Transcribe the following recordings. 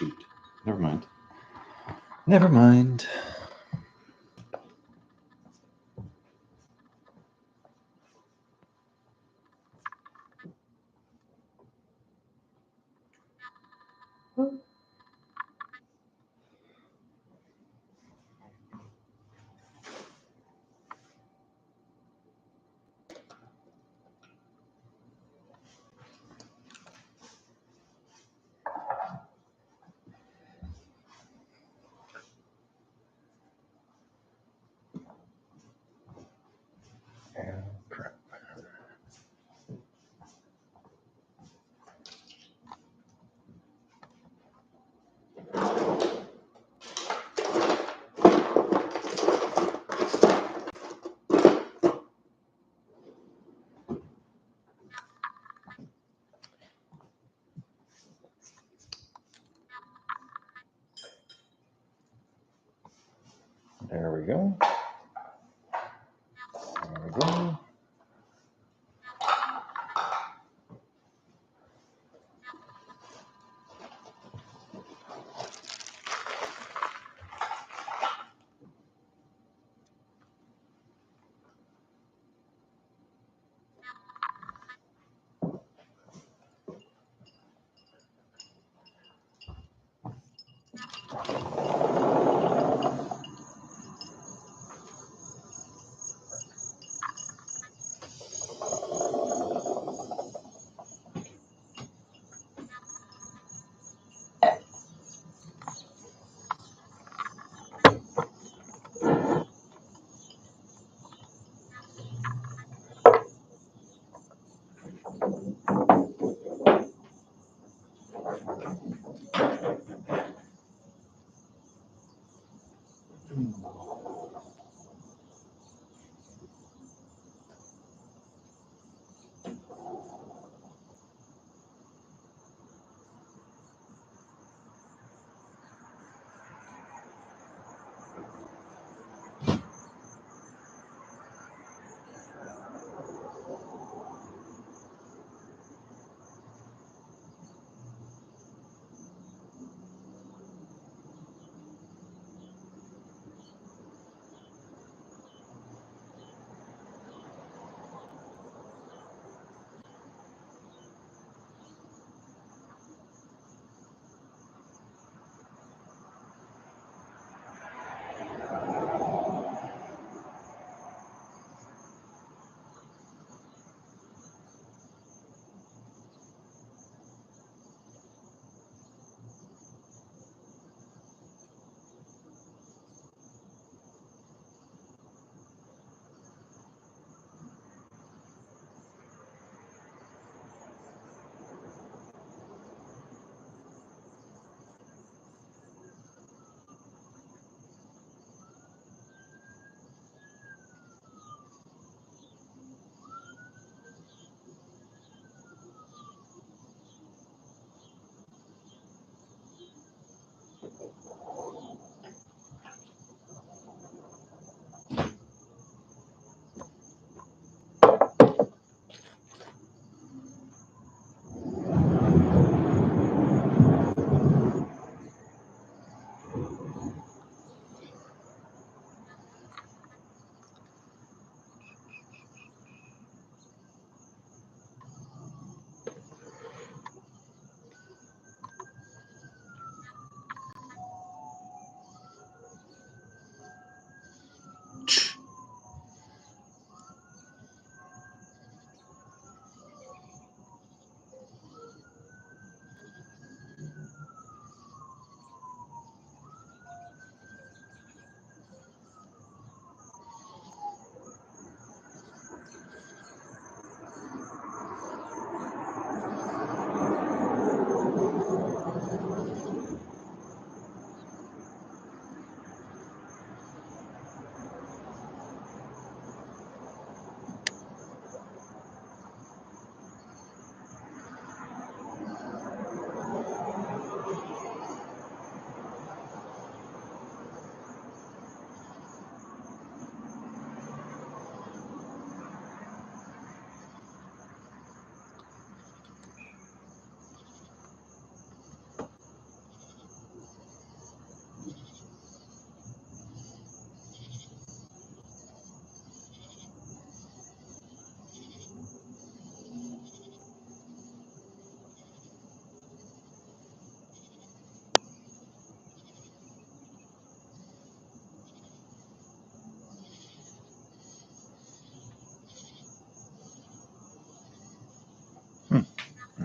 shoot. Never mind. Never mind. Crap. There we go. There we go.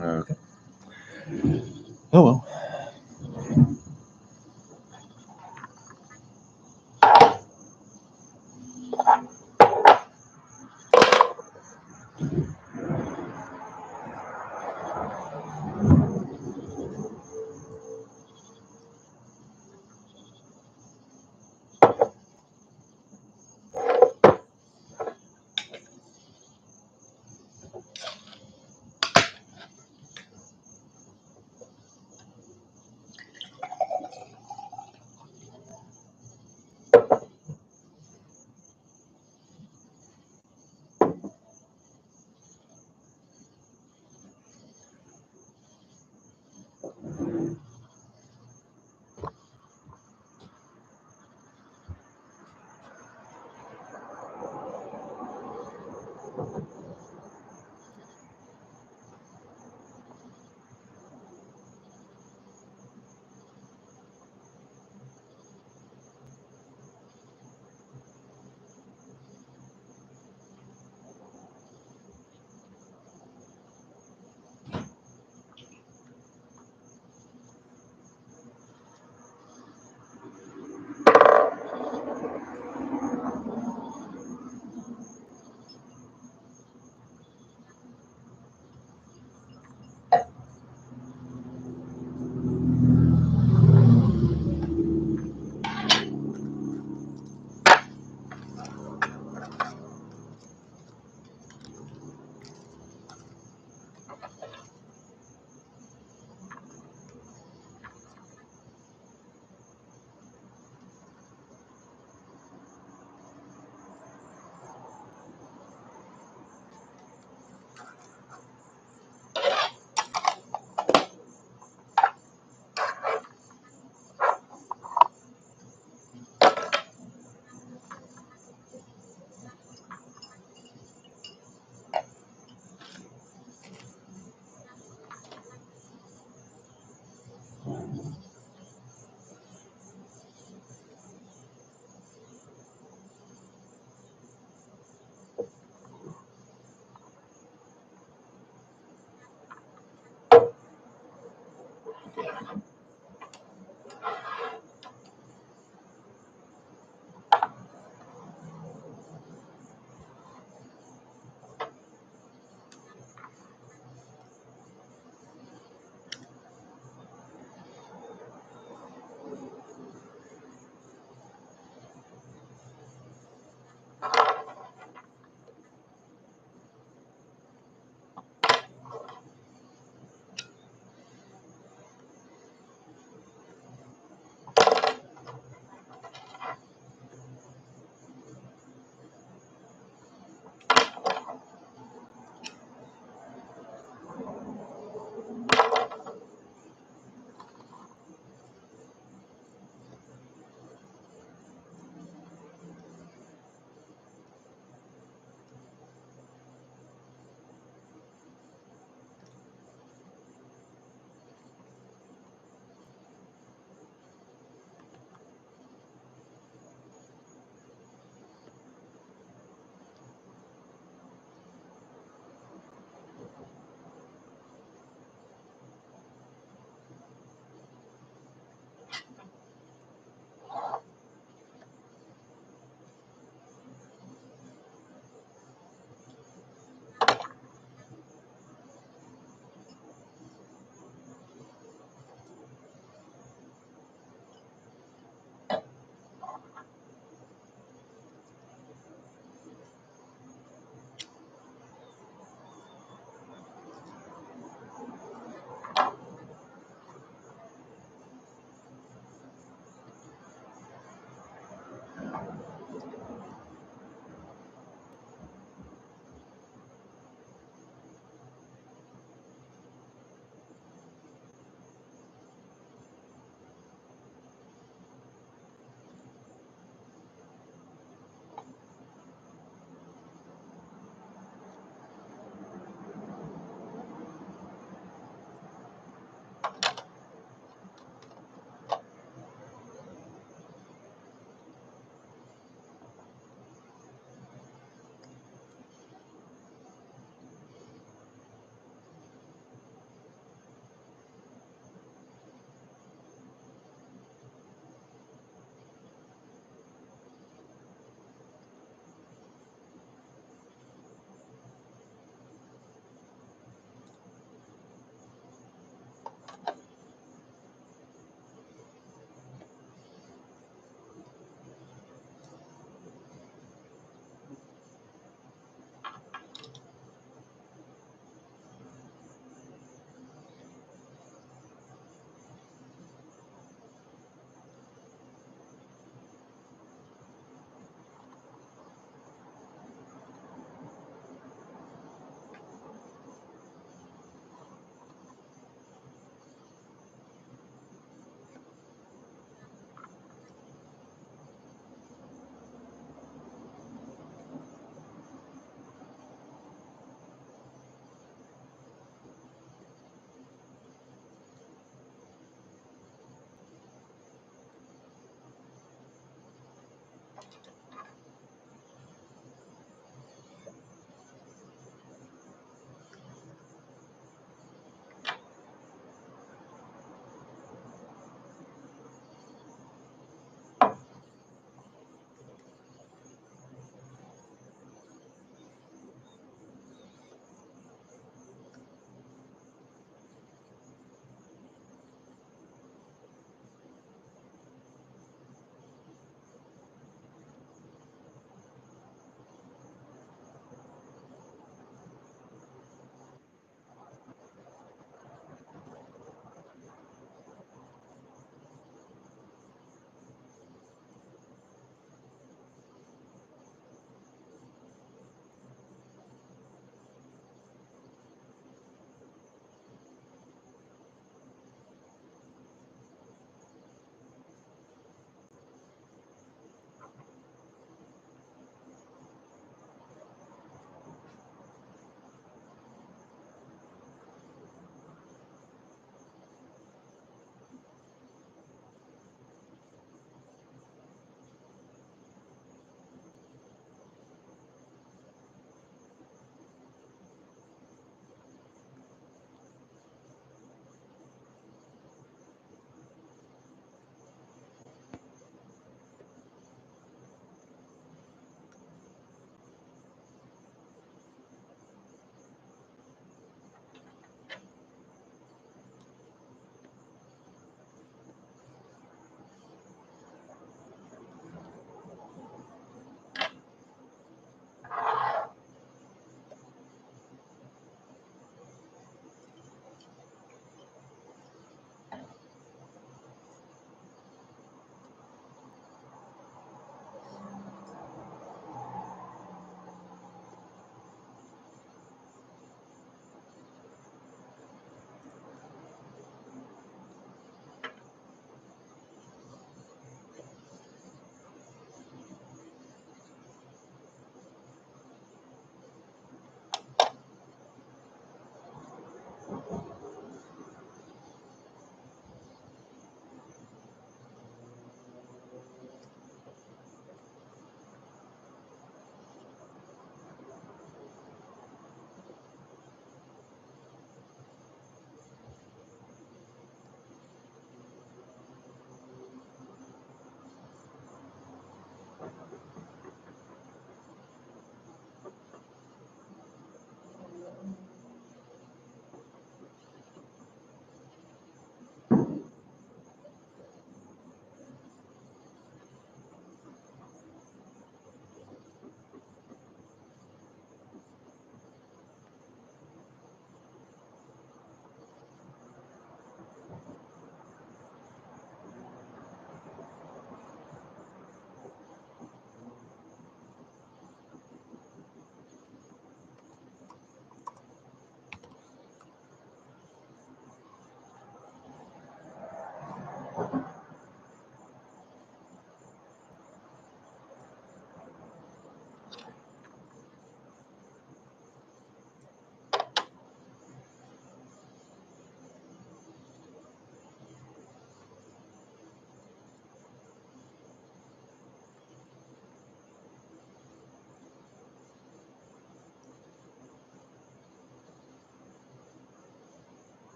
Okay. Oh well.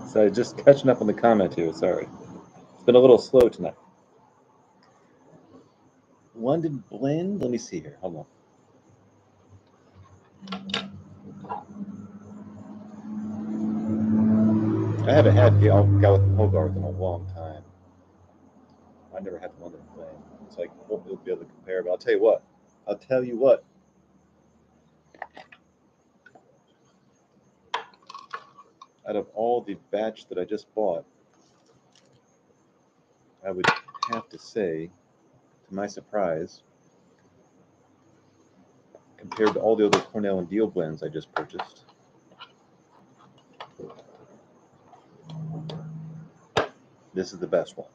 So just catching up on the comment here. Sorry, it's been a little slow tonight. London blend. Let me see here. Hold on. I haven't had Gallic Hogarth in a long time. I never had the London blend, so I won't be able to compare. But I'll tell you what. out of all the batch that I just bought, I would have to say, to my surprise, compared to all the other Cornell and Deal blends I just purchased, this is the best one.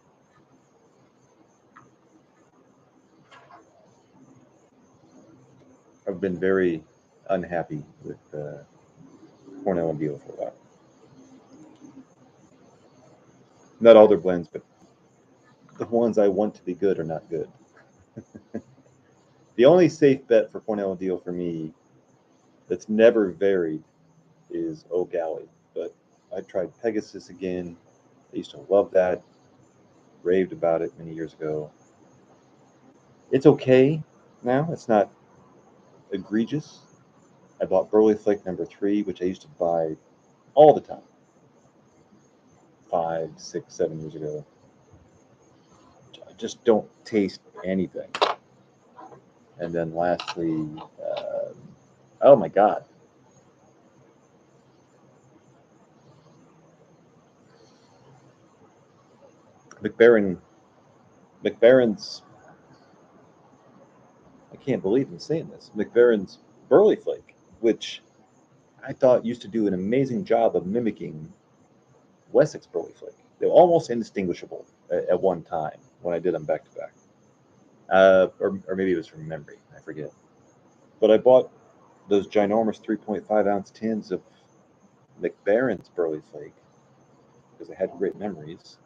I've been very unhappy with Cornell and Deal for a while. Not all their blends, but the ones I want to be good are not good. The only safe bet for Cornell and Deal for me that's never varied is O'Galley. But I tried Pegasus again. I used to love that. Raved about it many years ago. It's okay now. It's not egregious. I bought Burley Flake number 3, which I used to buy all the time. 5, 6, 7 years ago. I just don't taste anything. And then lastly, oh my God. McBaron's, I can't believe I'm saying this, McBaron's Burley Flake, which I thought used to do an amazing job of mimicking Wessex Burley Flake. They were almost indistinguishable at one time when I did them back to back. Or maybe it was from memory, I forget. But I bought those ginormous 3.5 ounce tins of McBaron's Burley Flake because I had great memories.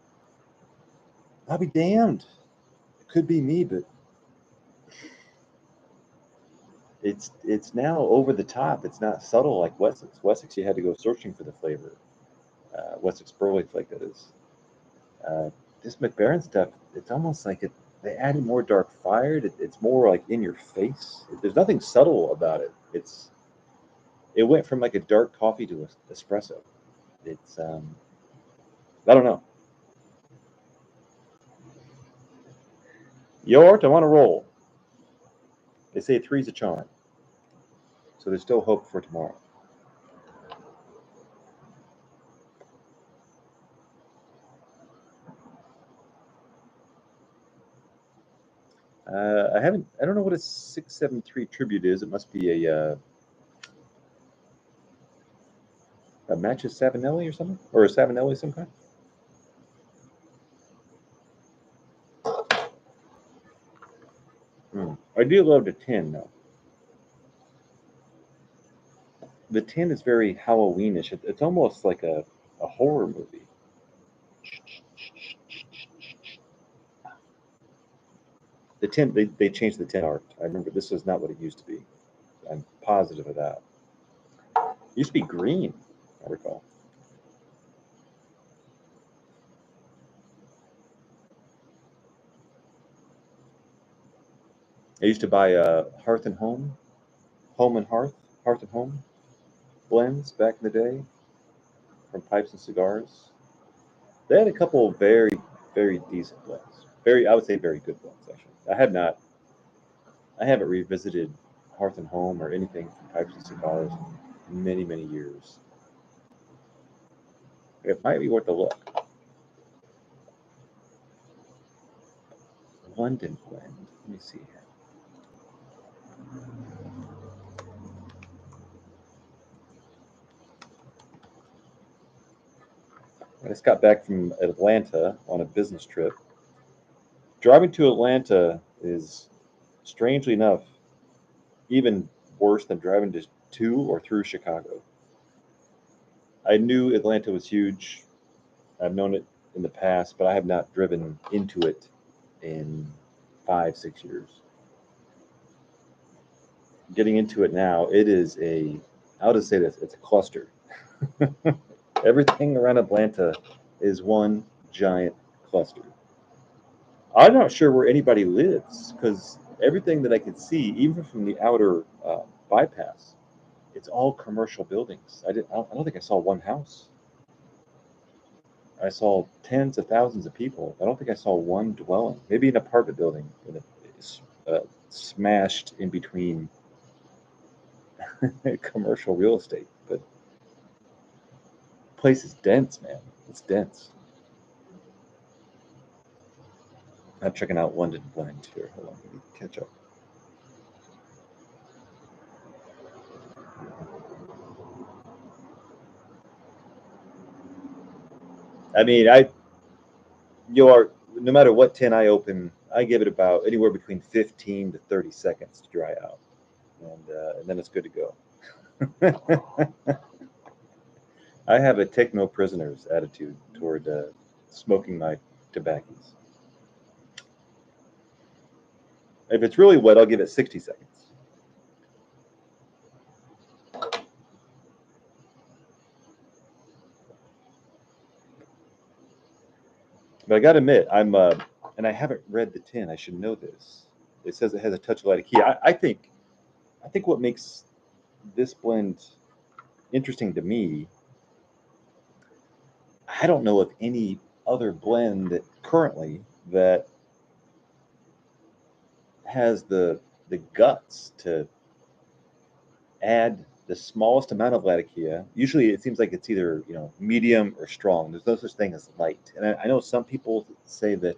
I'll be damned. It could be me, but it's now over the top. It's not subtle like Wessex. Wessex, you had to go searching for the flavor. Wessex Burley Flake, that is. This McBaron stuff, it's almost like they added more dark fired. It's more like in your face. There's nothing subtle about it. It went from like a dark coffee to espresso. It's I don't know. Yort, I'm on a roll. They say 3's a charm. So there's still hope for tomorrow. I don't know what a 673 tribute is. It must be a Matches Savinelli or something? Or a Savinelli some kind? I do love the tin, though. The tin is very Halloweenish. It's almost like a horror movie. The tin, they changed the tin art. I remember this is not what it used to be. I'm positive of that. It used to be green, I recall. I used to buy Hearth and Home, Home and Hearth, Hearth and Home blends back in the day from Pipes and Cigars. They had a couple of very, very decent blends. I would say very good blends, actually. I haven't revisited Hearth and Home or anything from Pipes and Cigars in many, many years. It might be worth a look. London blend. Let me see here. I just got back from Atlanta on a business trip. Driving to Atlanta is, strangely enough, even worse than driving to or through Chicago. I knew Atlanta was huge. I've known it in the past, but I have not driven into it in 5, 6 years. Getting into it now, it is I'll just say this, it's a cluster. Everything around Atlanta is one giant cluster. I'm not sure where anybody lives because everything that I could see, even from the outer bypass, it's all commercial buildings. I don't think I saw one house. I saw tens of thousands of people. I don't think I saw one dwelling. Maybe an apartment building smashed in between commercial real estate. But place is dense, man. It's dense. I'm checking out London Blend here. Hold on, let me catch up. I mean, no matter what tin I open, I give it about anywhere between 15 to 30 seconds to dry out, and then it's good to go. I have a take no prisoners attitude toward smoking my tobaccos. If it's really wet, I'll give it 60 seconds. But I got to admit, and I haven't read the tin. I should know this. It says it has a touch of latakia. I think what makes this blend interesting to me, I don't know of any other blend that currently that has the guts to add the smallest amount of latakia. Usually, it seems like it's either medium or strong. There's no such thing as light. And I know some people say that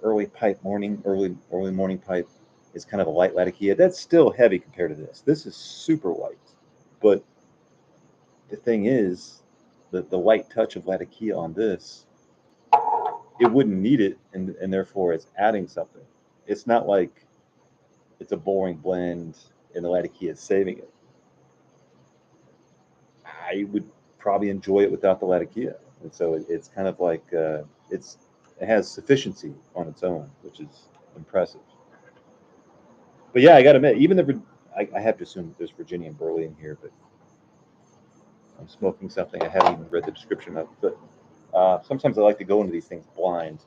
early morning pipe is kind of a light latakia. That's still heavy compared to this. This is super light, but the thing is that the light touch of latakia on this, it wouldn't need it, and therefore it's adding something. It's not like it's a boring blend and the latakia is saving it. I would probably enjoy it without the latakia, and so it's kind of like it has sufficiency on its own, which is impressive. But yeah, I got to admit, even I have to assume there's Virginian burley in here, but I'm smoking something I haven't even read the description of. But sometimes I like to go into these things blind.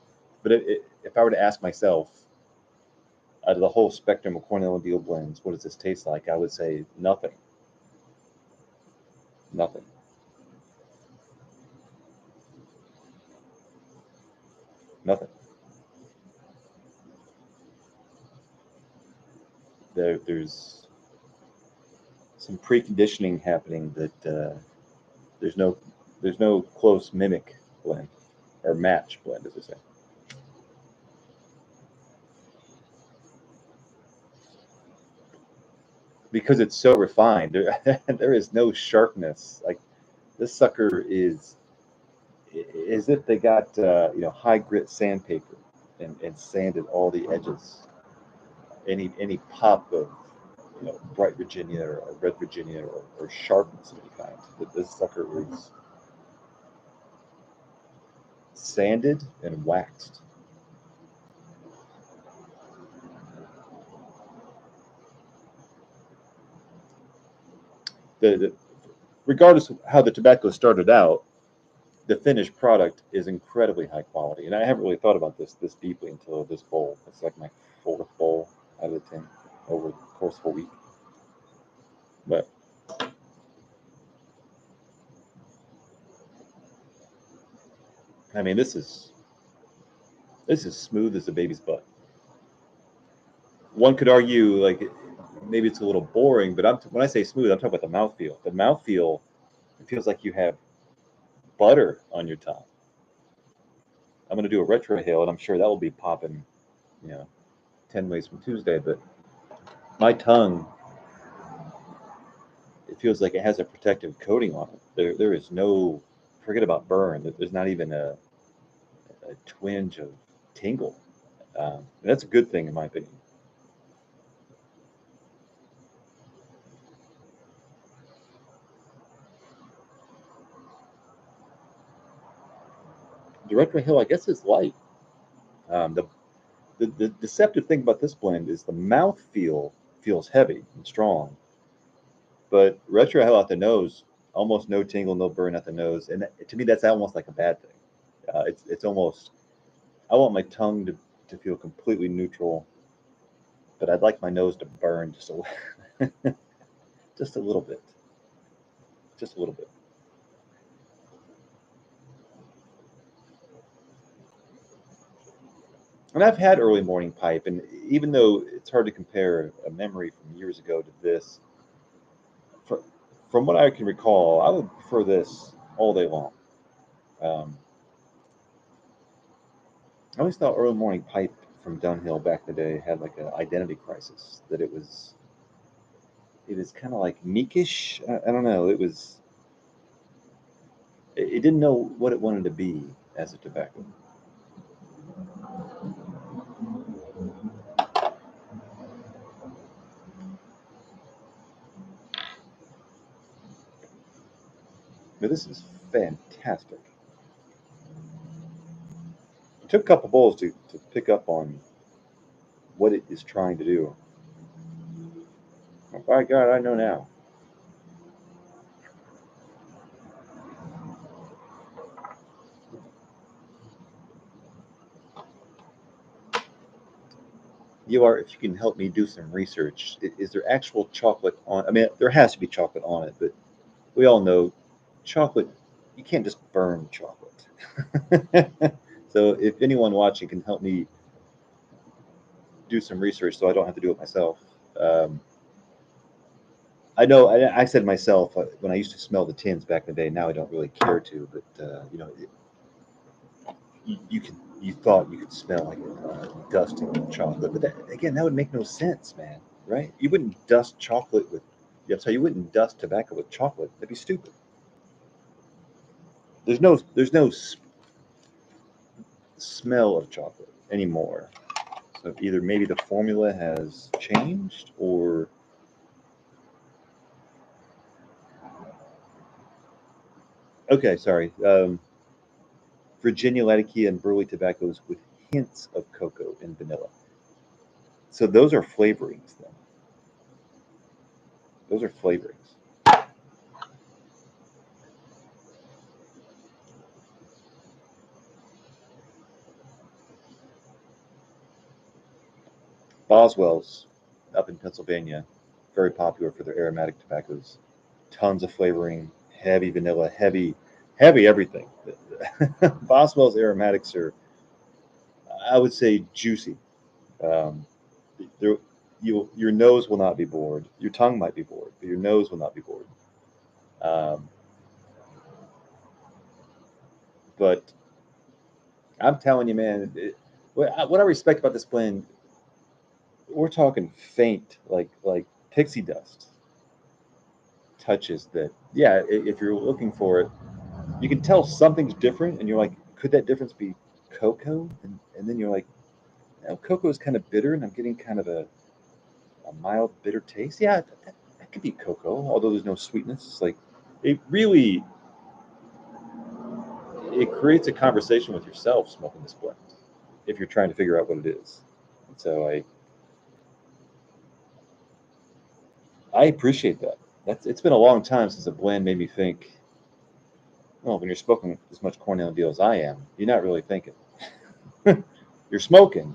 But if I were to ask myself, out of the whole spectrum of Cornell and Deal blends, what does this taste like? I would say nothing. Nothing. Nothing. There's some preconditioning happening that there's no close mimic blend or match blend, as I say. Because it's so refined, there is no sharpness. Like this sucker is as if they got high grit sandpaper and sanded all the edges. Any pop of bright Virginia or red Virginia or sharpness of any kind. That this sucker is sanded and waxed. The regardless of how the tobacco started out, the finished product is incredibly high quality. And I haven't really thought about this deeply until this bowl. It's like my fourth bowl out of the 10 over the course of a week. But I mean, this is smooth as a baby's butt. One could argue like maybe it's a little boring, but when I say smooth, I'm talking about the mouthfeel. The mouthfeel, it feels like you have butter on your tongue. I'm going to do a retrohale, and I'm sure that will be popping, 10 ways from Tuesday. But my tongue, it feels like it has a protective coating on it. There is no, forget about burn. There's not even a twinge of tingle. That's a good thing in my opinion. Director Hill, I guess, is light. The deceptive thing about this blend is the mouth feels heavy and strong, but retro hell at the nose, almost no tingle, no burn at the nose, and to me that's almost like a bad thing. It's almost, I want my tongue to feel completely neutral, but I'd like my nose to burn just a little bit, just a little bit. And I've had early morning pipe, and even though it's hard to compare a memory from years ago to this, fr- from what I can recall, I would prefer this all day long. Um, I always thought early morning pipe from Dunhill back in the day had like an identity crisis. That it was kind of like meekish. I don't know. It didn't know what it wanted to be as a tobacco. But this is fantastic. It took a couple bowls to pick up on what it is trying to do. Oh, by God, I know now. You are, if you can help me do some research, is there actual chocolate on? I mean, there has to be chocolate on it, but we all know chocolate, you can't just burn chocolate. So if anyone watching can help me do some research so I don't have to do it myself. Um, I know I said myself when I used to smell the tins back in the day. Now I don't really care to, but you thought you could smell like dusting chocolate, but that, again, that would make no sense, man. Right? You wouldn't dust chocolate with. Yeah, so you wouldn't dust tobacco with chocolate. That'd be stupid. There's no smell of chocolate anymore. So either maybe the formula has changed, or okay, sorry. Virginia Latakia and Burley tobaccos with hints of cocoa and vanilla. So those are flavorings then. Those are flavorings. Boswell's up in Pennsylvania, very popular for their aromatic tobaccos. Tons of flavoring, heavy vanilla, heavy everything. Boswell's aromatics are, I would say, juicy. Um, your nose will not be bored. Your tongue might be bored, but your nose will not be bored. Um, but I'm telling you, man, what I respect about this blend, we're talking faint, like pixie dust touches that. Yeah, if you're looking for it, you can tell something's different, and you're like, could that difference be cocoa? And then you're like, cocoa is kind of bitter, and I'm getting kind of a mild bitter taste. Yeah, that could be cocoa, although there's no sweetness. It's like it really it creates a conversation with yourself smoking this blend if you're trying to figure out what it is. And so I appreciate that. It's been a long time since a blend made me think. Well, when you're smoking as much Cornell deal as I am, you're not really thinking. You're smoking,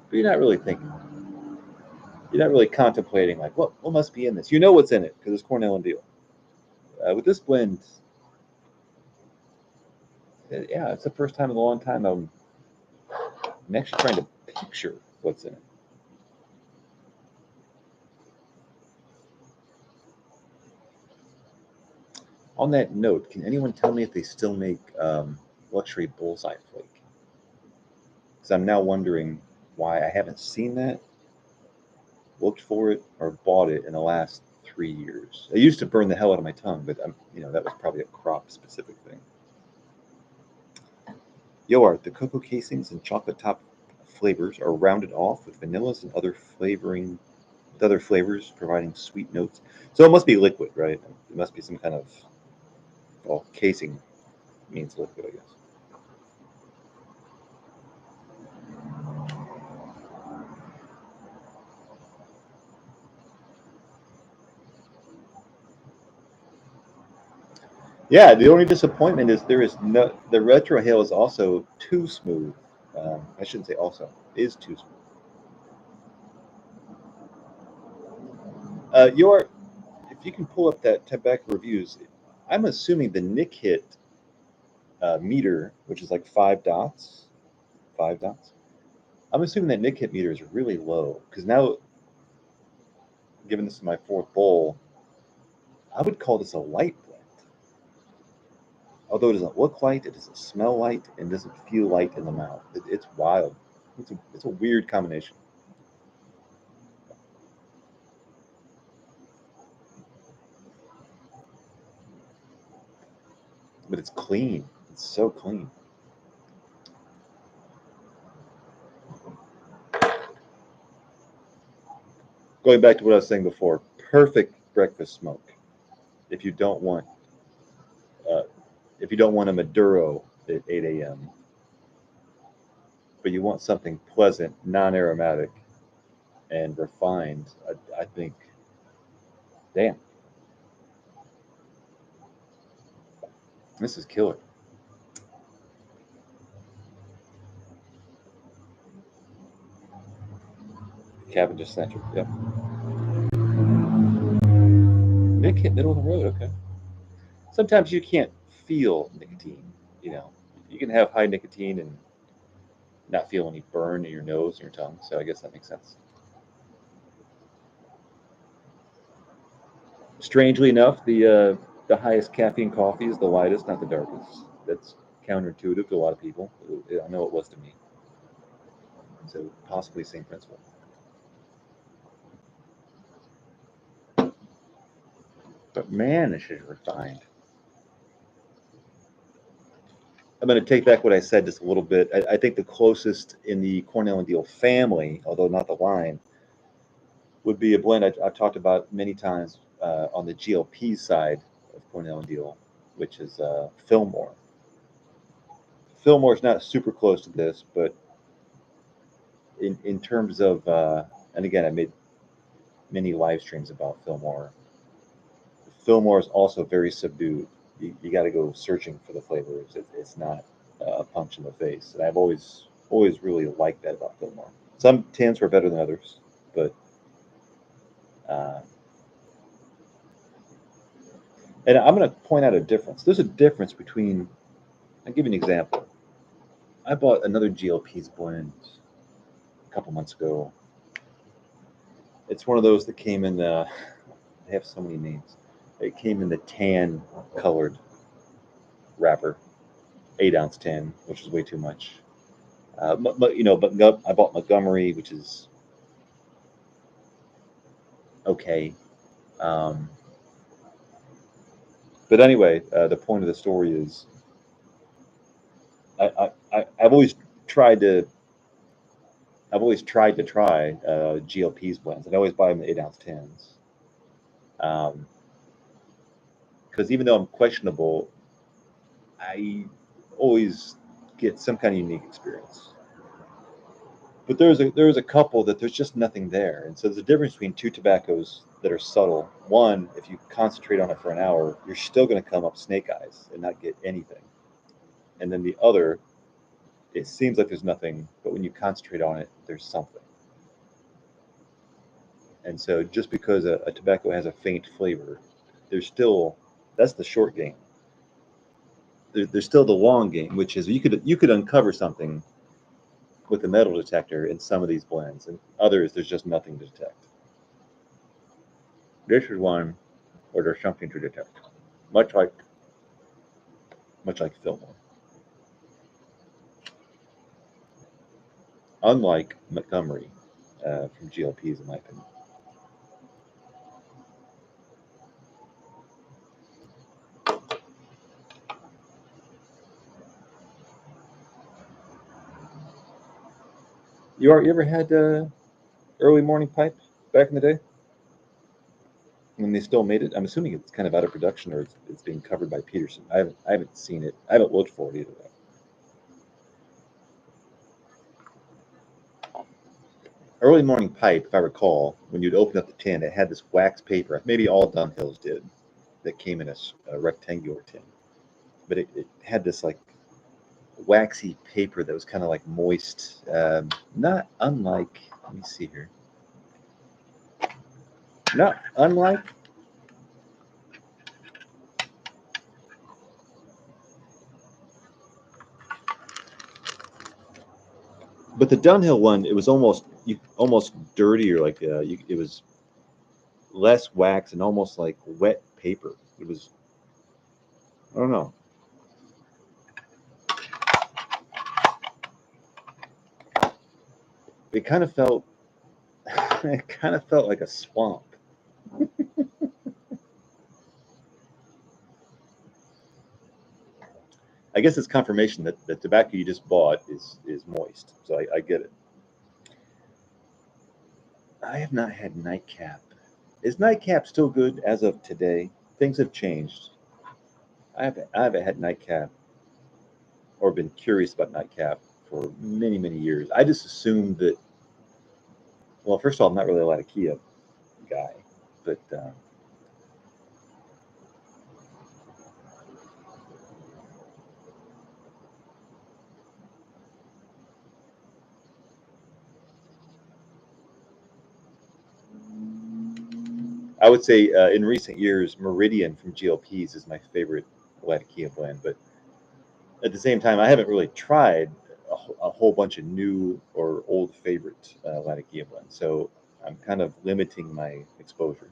but you're not really thinking. You're not really contemplating like what must be in this. You know what's in it because it's Cornell and Deal. With this blend, yeah, it's the first time in a long time I'm actually trying to picture what's in it. On that note, can anyone tell me if they still make luxury bullseye flake? Because I'm now wondering why I haven't seen that, looked for it, or bought it in the last 3 years. I used to burn the hell out of my tongue, but that was probably a crop specific thing. Yo Art, the cocoa casings and chocolate top flavors are rounded off with vanillas and other flavors providing sweet notes. So it must be liquid, right? It must be some kind of, well, casing means liquid, I guess. Yeah, the only disappointment is there is no the retrohale is also too smooth. I shouldn't say also is too smooth. Your if you can pull up that tobacco reviews, I'm assuming the Nick hit meter, which is like 5 dots, 5 dots. I'm assuming that Nick hit meter is really low because now, given this is my fourth bowl, I would call this a light blend. Although it doesn't look light, it doesn't smell light, and doesn't feel light in the mouth. It's wild. It's a weird combination. But it's clean. It's so clean. Going back to what I was saying before, perfect breakfast smoke. If you don't want, uh, if you don't want a Maduro at 8 a.m., but you want something pleasant, non-aromatic, and refined, I think, damn, this is killer. Cavendish Center. Yep. Nick hit middle of the road. Okay. Sometimes you can't feel nicotine. You know, you can have high nicotine and not feel any burn in your nose and your tongue. So I guess that makes sense. Strangely enough, the highest caffeine coffee is the lightest, not the darkest. That's counterintuitive to a lot of people. I know it was to me. So possibly same principle. But man, this is refined. I'm going to take back what I said just a little bit. I think the closest in the Cornell and Deal family, although not the line, would be a blend I've talked about many times on the GLP side of Cornell and Deal, which is Fillmore. Fillmore's not super close to this, but in terms of, and again, I made many live streams about Fillmore. Fillmore is also very subdued. You got to go searching for the flavors. It's not a punch in the face. And I've always really liked that about Fillmore. Some tins were better than others, but uh, and I'm going to point out a difference. There's a difference between. I'll give you an example. I bought another GLP's blend a couple months ago. It's one of those that came in the. They have so many names. It came in the tan colored wrapper, 8-ounce tin, which is way too much. But I bought Montgomery, which is okay. Um, but anyway, the point of the story is, I've always tried to. I've always tried to try GLP's blends, and I always buy them in 8-ounce tins. Because even though I'm questionable, I always get some kind of unique experience. But there's a couple that there's just nothing there, and so there's a difference between two tobaccos that are subtle. One, if you concentrate on it for an hour, you're still going to come up snake eyes and not get anything. And then the other, it seems like there's nothing, but when you concentrate on it, there's something. And so just because a tobacco has a faint flavor, there's still that's the short game. There's still the long game, which is you could uncover something with a metal detector in some of these blends, and others there's just nothing to detect. This is one where there's something to detect, much like Fillmore. Unlike Montgomery from GLPs, in my opinion. You ever had early morning pipe back in the day when they still made it? I'm assuming it's kind of out of production or it's being covered by Peterson. I haven't seen it. I haven't looked for it either. Early morning pipe, if I recall, when you'd open up the tin, it had this wax paper. Maybe all Dunhills did. That came in a rectangular tin, but it had this like waxy paper that was kind of like moist. Not unlike. Let me see here. Not unlike. But the Dunhill one, it was almost dirtier. Like it was less wax and almost like wet paper. It was, I don't know. It kind of felt, it kind of felt like a swamp. I guess it's confirmation that the tobacco you just bought is moist. So I get it. I have not had nightcap. Is nightcap still good as of today? Things have changed. I haven't had nightcap or been curious about nightcap for many, many years. I just assumed that, well, first of all, I'm not really a Latakia guy, but I would say in recent years, Meridian from GLPs is my favorite Latakia blend. But at the same time, I haven't really tried a whole bunch of new or old favorite Latakia blends. So I'm kind of limiting my exposure.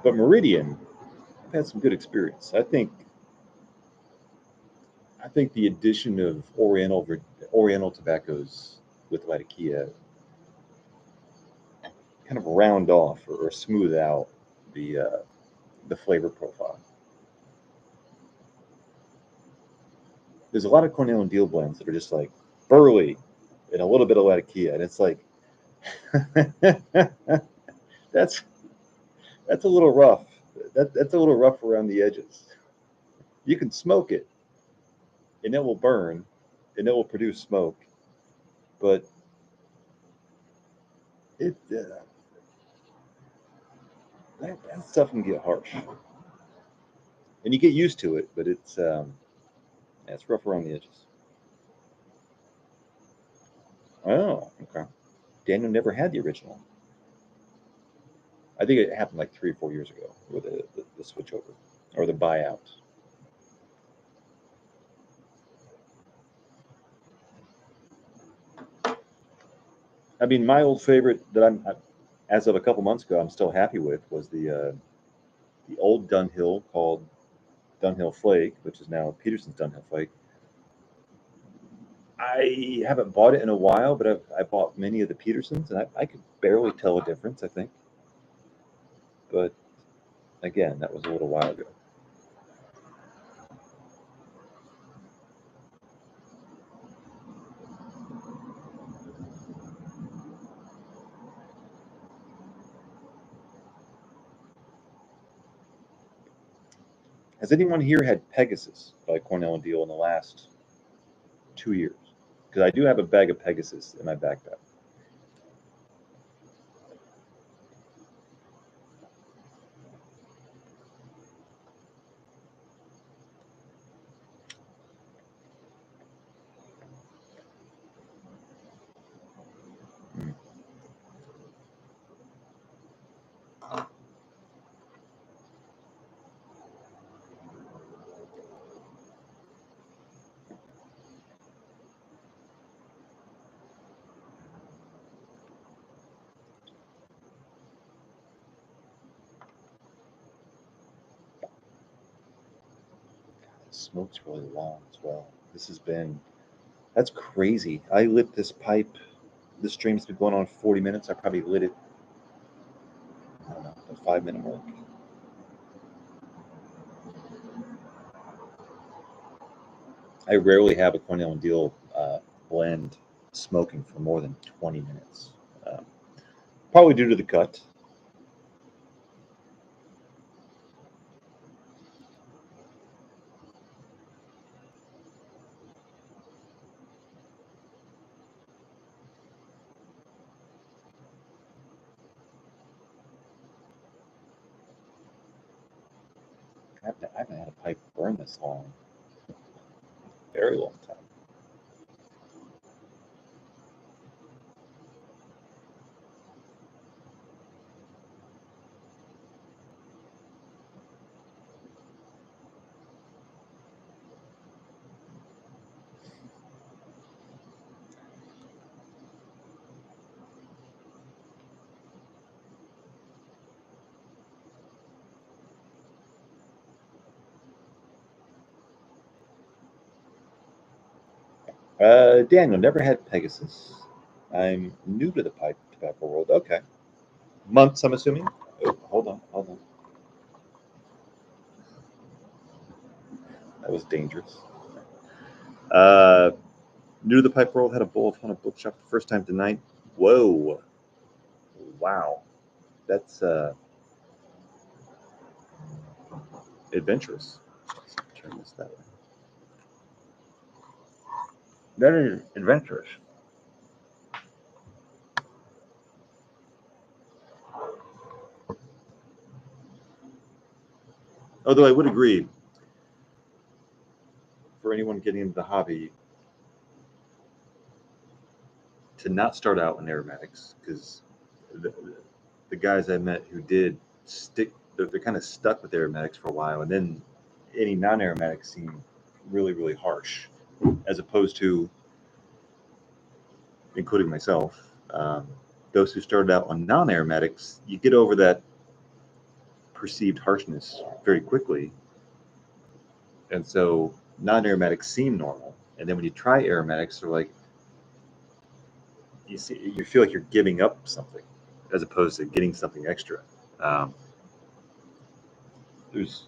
But Meridian, I've had some good experience. I think the addition of Oriental tobaccos with Latakia kind of round off or smooth out the flavor profile. There's a lot of Cornell and Deal blends that are just like burly and a little bit of Latakia, and it's like that's that's a little rough. That's a little rough around the edges. You can smoke it, and it will burn, and it will produce smoke, but that stuff can get harsh, and you get used to it, but yeah, it's rough around the edges. Oh, okay. Daniel never had the original. I think it happened like 3 or 4 years ago with the switch over or the buyout. I mean, my old favorite that as of a couple months ago, I'm still happy with was the old Dunhill called Dunhill Flake, which is now Peterson's Dunhill Flake. I haven't bought it in a while, but I bought many of the Petersons, and I could barely tell a difference, I think. But again, that was a little while ago. Has anyone here had Pegasus by Cornell and Deal in the last 2 years? Because I do have a bag of Pegasus in my backpack. Mm. The smoke's really long as well. That's crazy. I lit this pipe. This stream's been going on 40 minutes. I probably lit it, I don't know, a 5 minute mark. I rarely have a Cornell and Deal blend smoking for more than 20 minutes. Um, Probably due to the cut. I haven't had a pipe burn this long. Very long time. Daniel, never had Pegasus. I'm new to the pipe tobacco world. Okay. Months, I'm assuming. Oh, hold on, hold on. That was dangerous. Uh, New to the pipe world, had a bowl of fun at bookshop the first time tonight. Whoa. Wow. That's adventurous. Let's turn this that way. That is adventurous. Although I would agree, for anyone getting into the hobby, to not start out in aromatics, because the guys I met who did stick, they're kind of stuck with aromatics for a while, and then any non-aromatics seem really, really harsh, as opposed to, including myself, those who started out on non-aromatics, you get over that perceived harshness very quickly, and so non-aromatics seem normal, and then when you try aromatics, they're like, you feel like you're giving up something as opposed to getting something extra. Um, there's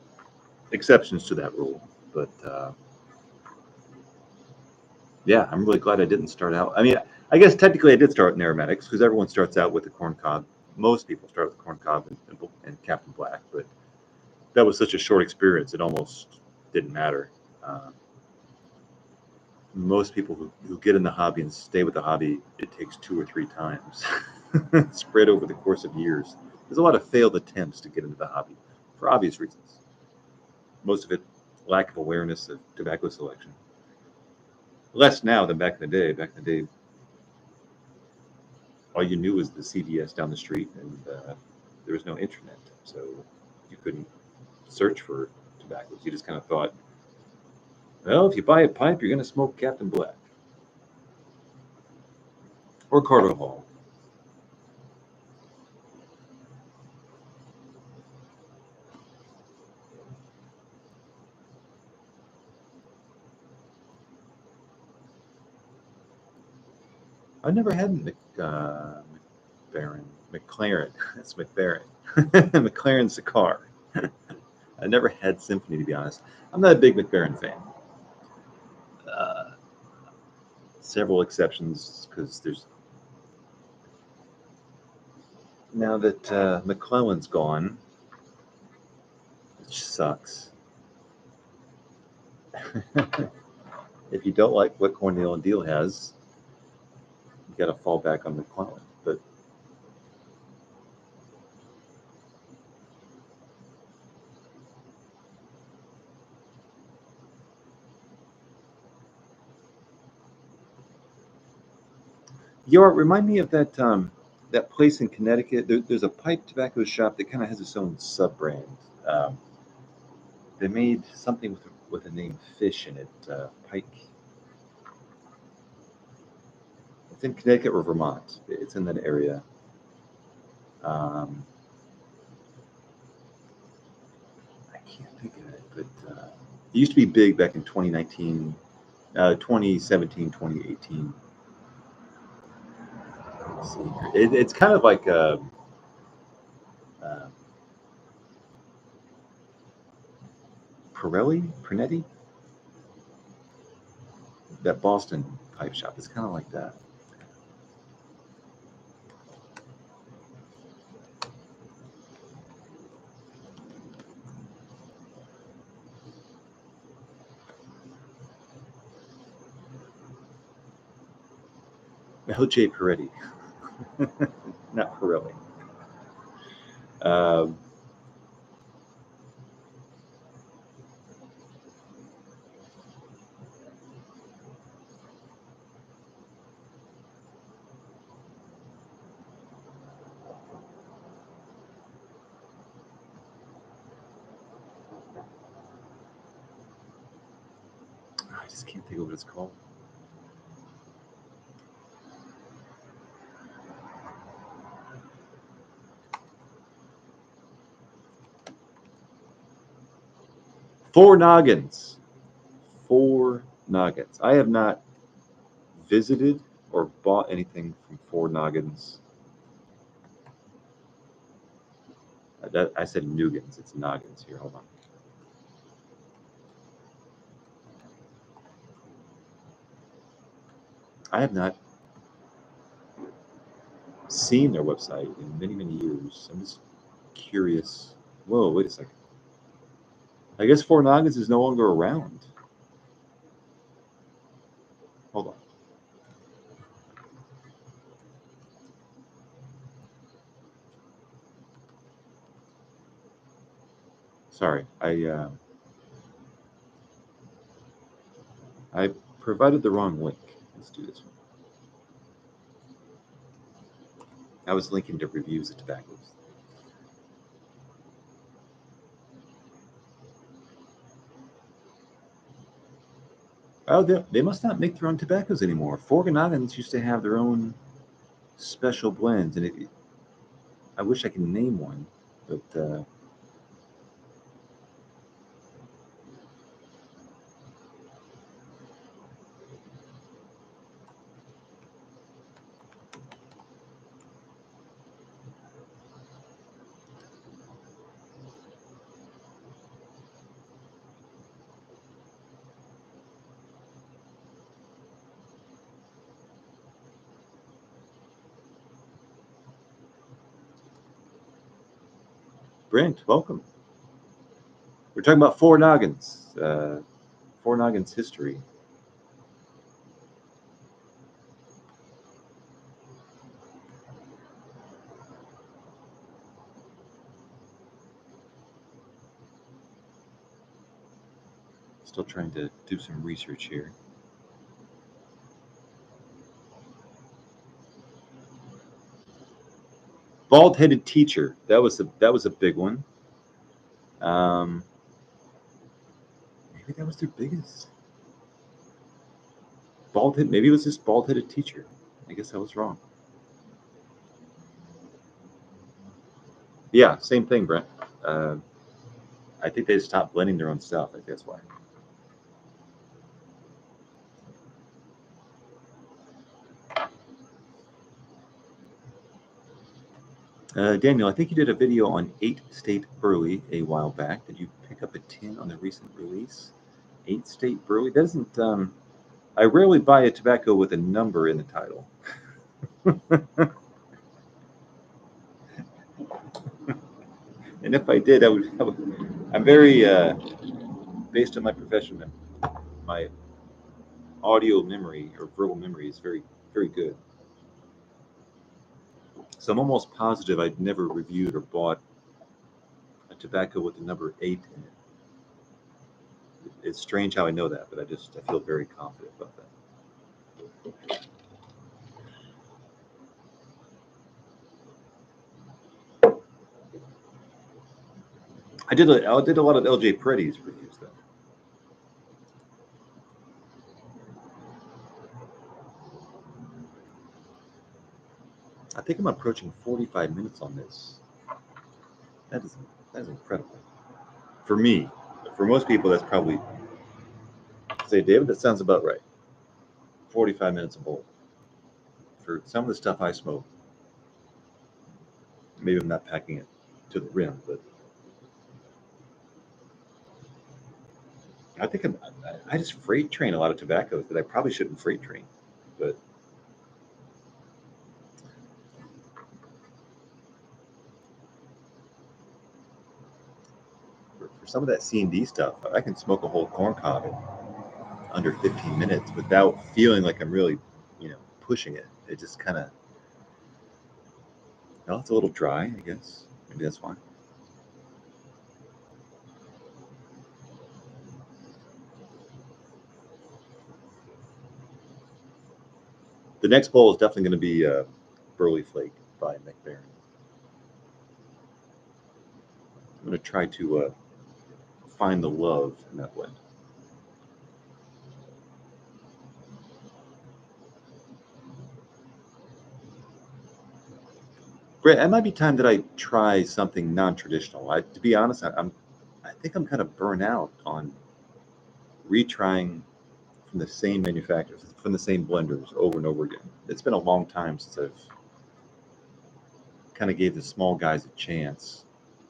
exceptions to that rule, but yeah, I'm really glad I didn't start out. I mean, I guess technically I did start in aromatics because everyone starts out with the corn cob. Most people start with the corn cob and Captain Black, but that was such a short experience, it almost didn't matter. Most people who get in the hobby and stay with the hobby, it takes 2 or 3 times spread over the course of years. There's a lot of failed attempts to get into the hobby for obvious reasons. Most of it, lack of awareness of tobacco selection. Less now than back in the day. Back in the day, all you knew was the CVS down the street, and there was no internet, so you couldn't search for tobaccos. You just kind of thought, well, if you buy a pipe, you're going to smoke Captain Black or Carter Hall. I never had McLaren. That's McLaren. McLaren cigar. I never had Symphony, to be honest. I'm not a big McLaren fan. Uh, Several exceptions, because there's now that McClellan's gone, which sucks. If you don't like what Cornell and Deal has, you got to fall back on McClellan. But remind me of that place in Connecticut. There's a pipe tobacco shop that kind of has its own sub brand. Um, they made something with the name Fish in it. Pike. It's in Connecticut or Vermont. It's in that area. Um, I can't think of it, but it used to be big back in 2019, 2017, 2018. Let's see here. It's kind of like uh, Panetti, that Boston pipe shop. It's kind of like that. L.J. Peretti, not Pirelli. Um, I just can't think of what it's called. Four noggins. Four noggins. I have not visited or bought anything from Four Noggins. I said Noggins. It's Noggins here. Hold on. I have not seen their website in many, many years. I'm just curious. Whoa, wait a second. I guess Four Noggins is no longer around. Hold on. Sorry, I provided the wrong link. Let's do this one. I was linking to reviews of tobaccos. Oh, they must not make their own tobaccos anymore. Four Noggins used to have their own special blends, and I wish I could name one, but Brent, welcome. We're talking about Four Noggins, Four Noggins history. Still trying to do some research here. Bald-headed teacher. That was a big one. Maybe that was their biggest. Bald-headed. Maybe it was just bald-headed teacher. I guess I was wrong. Yeah, same thing, Brent. I think they stopped blending their own stuff. I think that's why. Daniel, I think you did a video on 8-State Burley a while back. Did you pick up a tin on the recent release? 8-State Burley doesn't. I rarely buy a tobacco with a number in the title. And if I did, I would. I'm very, based on my profession, my audio memory or verbal memory is very, very good. So I'm almost positive I'd never reviewed or bought a tobacco with the number 8 in it. It's strange how I know that, but I feel very confident about that. I did a lot of LJ Peretti's reviews though. I think I'm approaching 45 minutes on this. That is incredible. For me, for most people, that's probably, say, David, that sounds about right. 45 minutes a bowl. For some of the stuff I smoke, maybe I'm not packing it to the rim, but I think I just freight train a lot of tobaccos that I probably shouldn't freight train, but for some of that C&D stuff, I can smoke a whole corn cob in under 15 minutes without feeling like I'm really, pushing it. It just kind of, it's a little dry, I guess. Maybe that's why. The next bowl is definitely going to be Burley Flake by McBaron. I'm going to try to find the love in that blend. Brett, it might be time that I try something non-traditional. To be honest, I think I'm kind of burnt out on retrying from the same manufacturers, from the same blenders over and over again. It's been a long time since I've kind of gave the small guys a chance,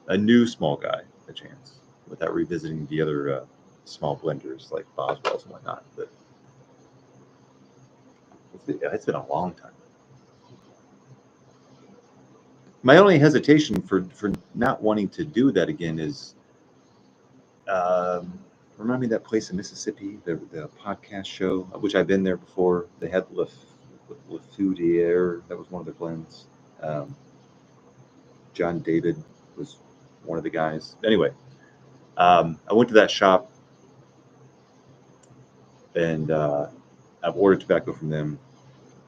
a new small guy a chance, without revisiting the other small blenders like Boswell's and whatnot. But it's been a long time. My only hesitation for not wanting to do that again is, remind me of that place in Mississippi, the podcast show, which I've been there before. They had Le Foudier, that was one of the blends. John David was one of the guys. Anyway, I went to that shop, and I've ordered tobacco from them.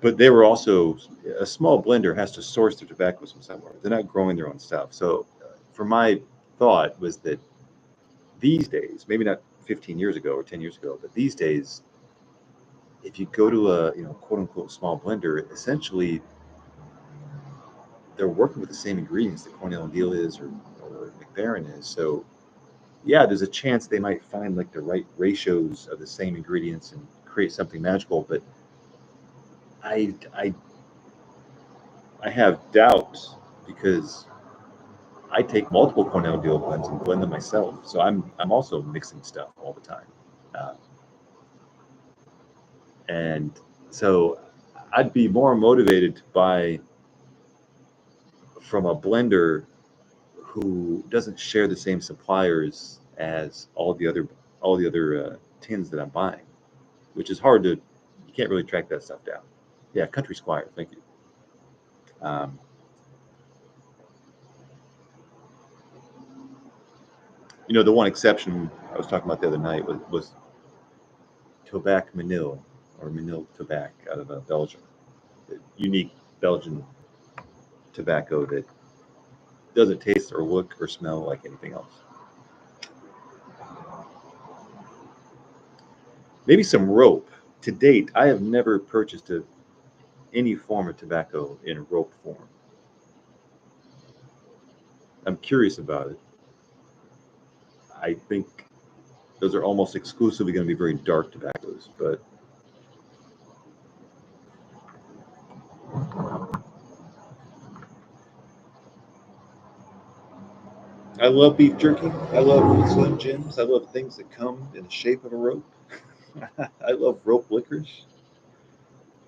But they were also, a small blender has to source their tobaccos from somewhere. They're not growing their own stuff. So for my thought was that these days, maybe not 15 years ago or 10 years ago, but these days, if you go to a quote unquote small blender, essentially they're working with the same ingredients that Cornell and Deal is or McBaron is. So yeah, there's a chance they might find like the right ratios of the same ingredients and create something magical. But I have doubts because I take multiple Cornell Deal blends and blend them myself. So I'm also mixing stuff all the time. And so I'd be more motivated to buy from a blender who doesn't share the same suppliers as all the other tins that I'm buying, which is hard to, you can't really track that stuff down. Yeah, Country Squire, thank you. The one exception I was talking about the other night was Tobac Manil, or Manil Tobac out of Belgium. The unique Belgian tobacco that doesn't taste or look or smell like anything else. Maybe some rope. To date, I have never purchased any form of tobacco in rope form. I'm curious about it. I think those are almost exclusively going to be very dark tobaccos, but I love beef jerky. I love Slim Jims. I love things that come in the shape of a rope. I love rope liquors.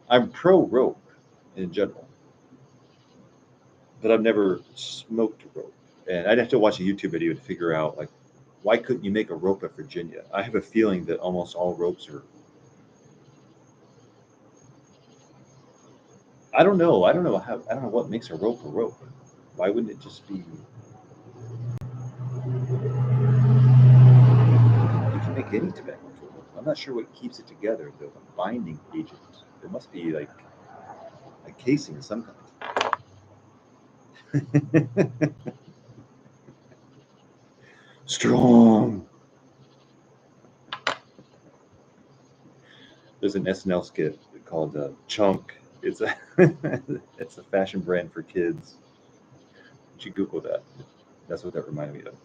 I'm pro rope in general, but I've never smoked rope. And I'd have to watch a YouTube video to figure out, like, why couldn't you make a rope at Virginia? I have a feeling that almost all ropes are. I don't know. I don't know what makes a rope a rope. Why wouldn't it just be? You can make any tobacco into a rope. I'm not sure what keeps it together, though. The binding agent. There must be like a casing of some kind. Strong. There's an SNL skit called Chunk. It's a it's a fashion brand for kids. You should Google that. That's what that reminded me of.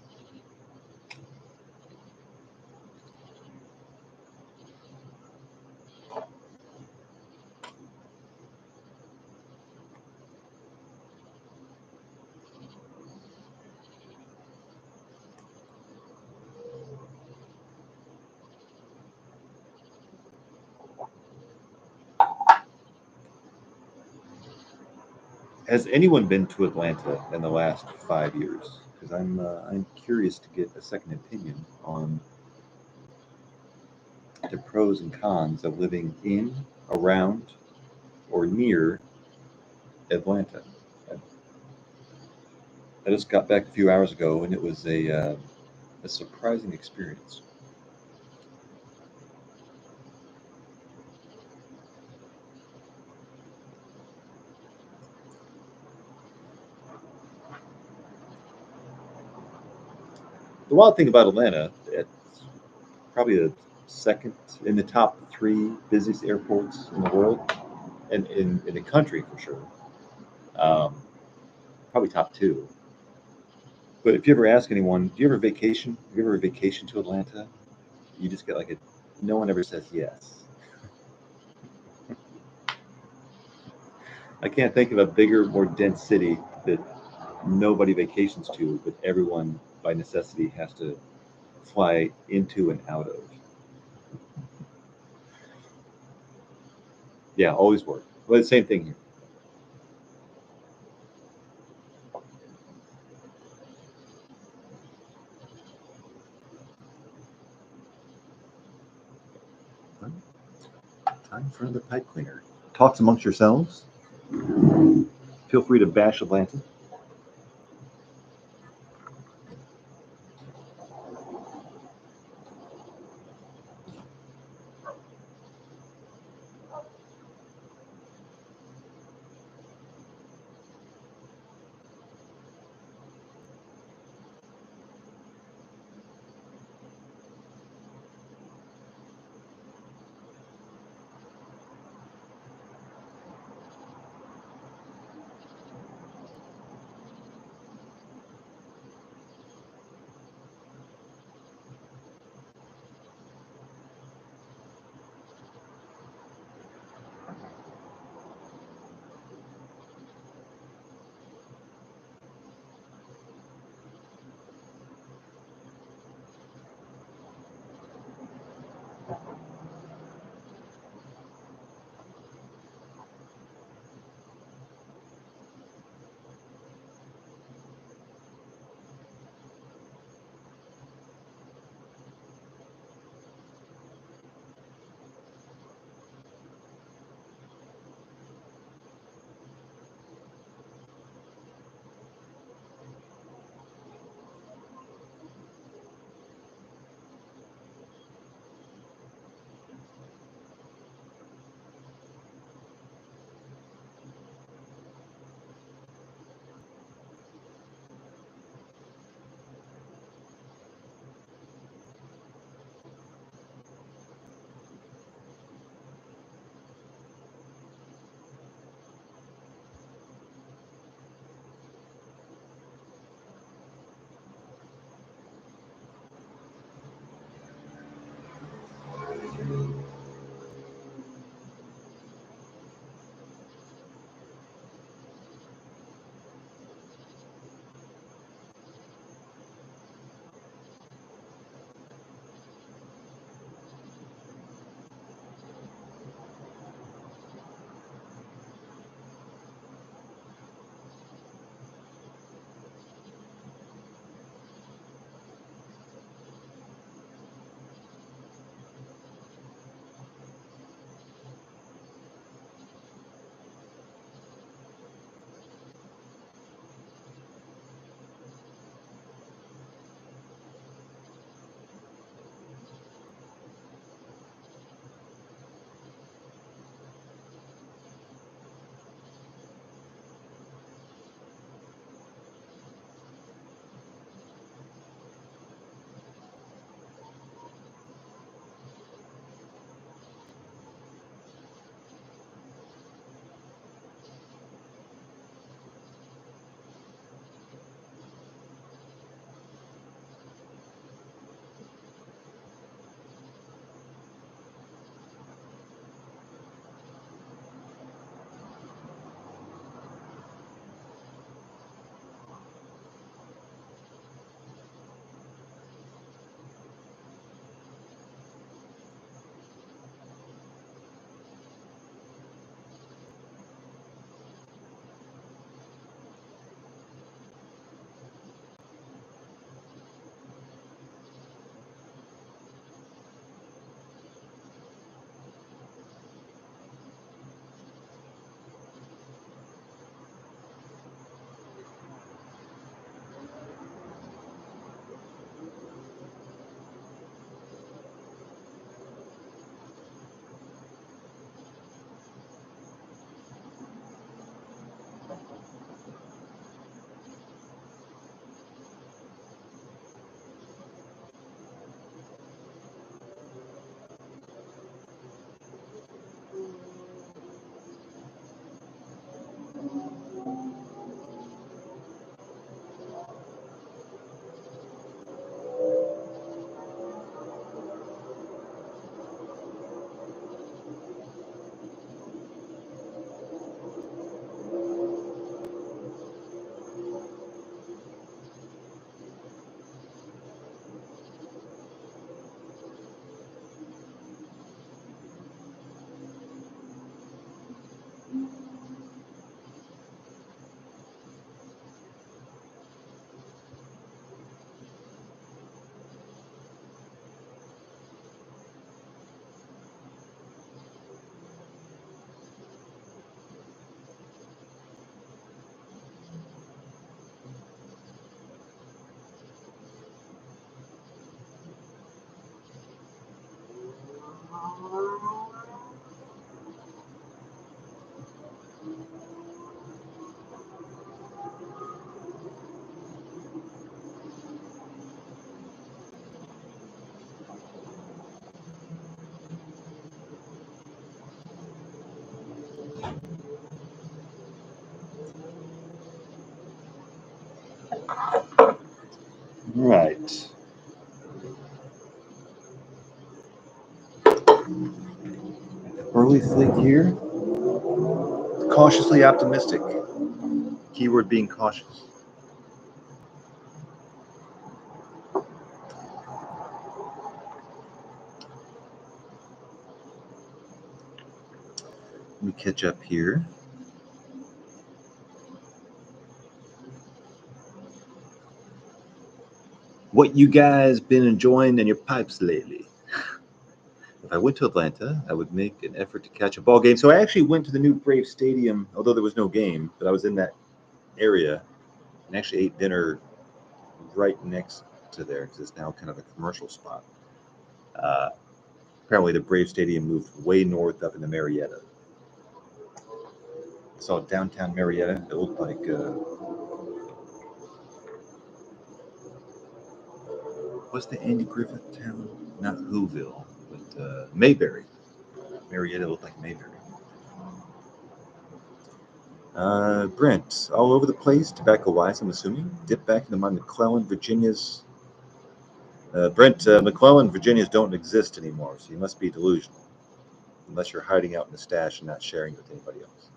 Has anyone been to Atlanta in the last 5 years? Because I'm curious to get a second opinion on the pros and cons of living in, around, or near Atlanta. I just got back a few hours ago, and it was a surprising experience. The wild thing about Atlanta, it's probably the second in the top 3 busiest airports in the world, and in the country for sure. Probably top 2. But if you ever ask anyone, do you ever vacation to Atlanta? You just get like no one ever says yes. I can't think of a bigger, more dense city that nobody vacations to, but everyone by necessity has to fly into and out of. Yeah, always work. Well, the same thing here. Time for another pipe cleaner. Talks amongst yourselves. Feel free to bash Atlanta. Right. Early flake here. Cautiously optimistic. Keyword being cautious. Let me catch up here. What you guys been enjoying in your pipes lately? If I went to Atlanta, I would make an effort to catch a ball game. So I actually went to the new Brave Stadium, although there was no game, but I was in that area and actually ate dinner right next to there because it's now kind of a commercial spot. Uh, Apparently, the Brave Stadium moved way north up in the Marietta. I saw downtown Marietta. It looked like what's the Andy Griffith town? Not Whoville, but Mayberry. Marietta looked like Mayberry. Brent, all over the place, tobacco-wise, I'm assuming. Dip back into my McClellan, Virginia's. Brent, McClellan, Virginia's don't exist anymore, so you must be delusional. Unless you're hiding out in the stash and not sharing with anybody else.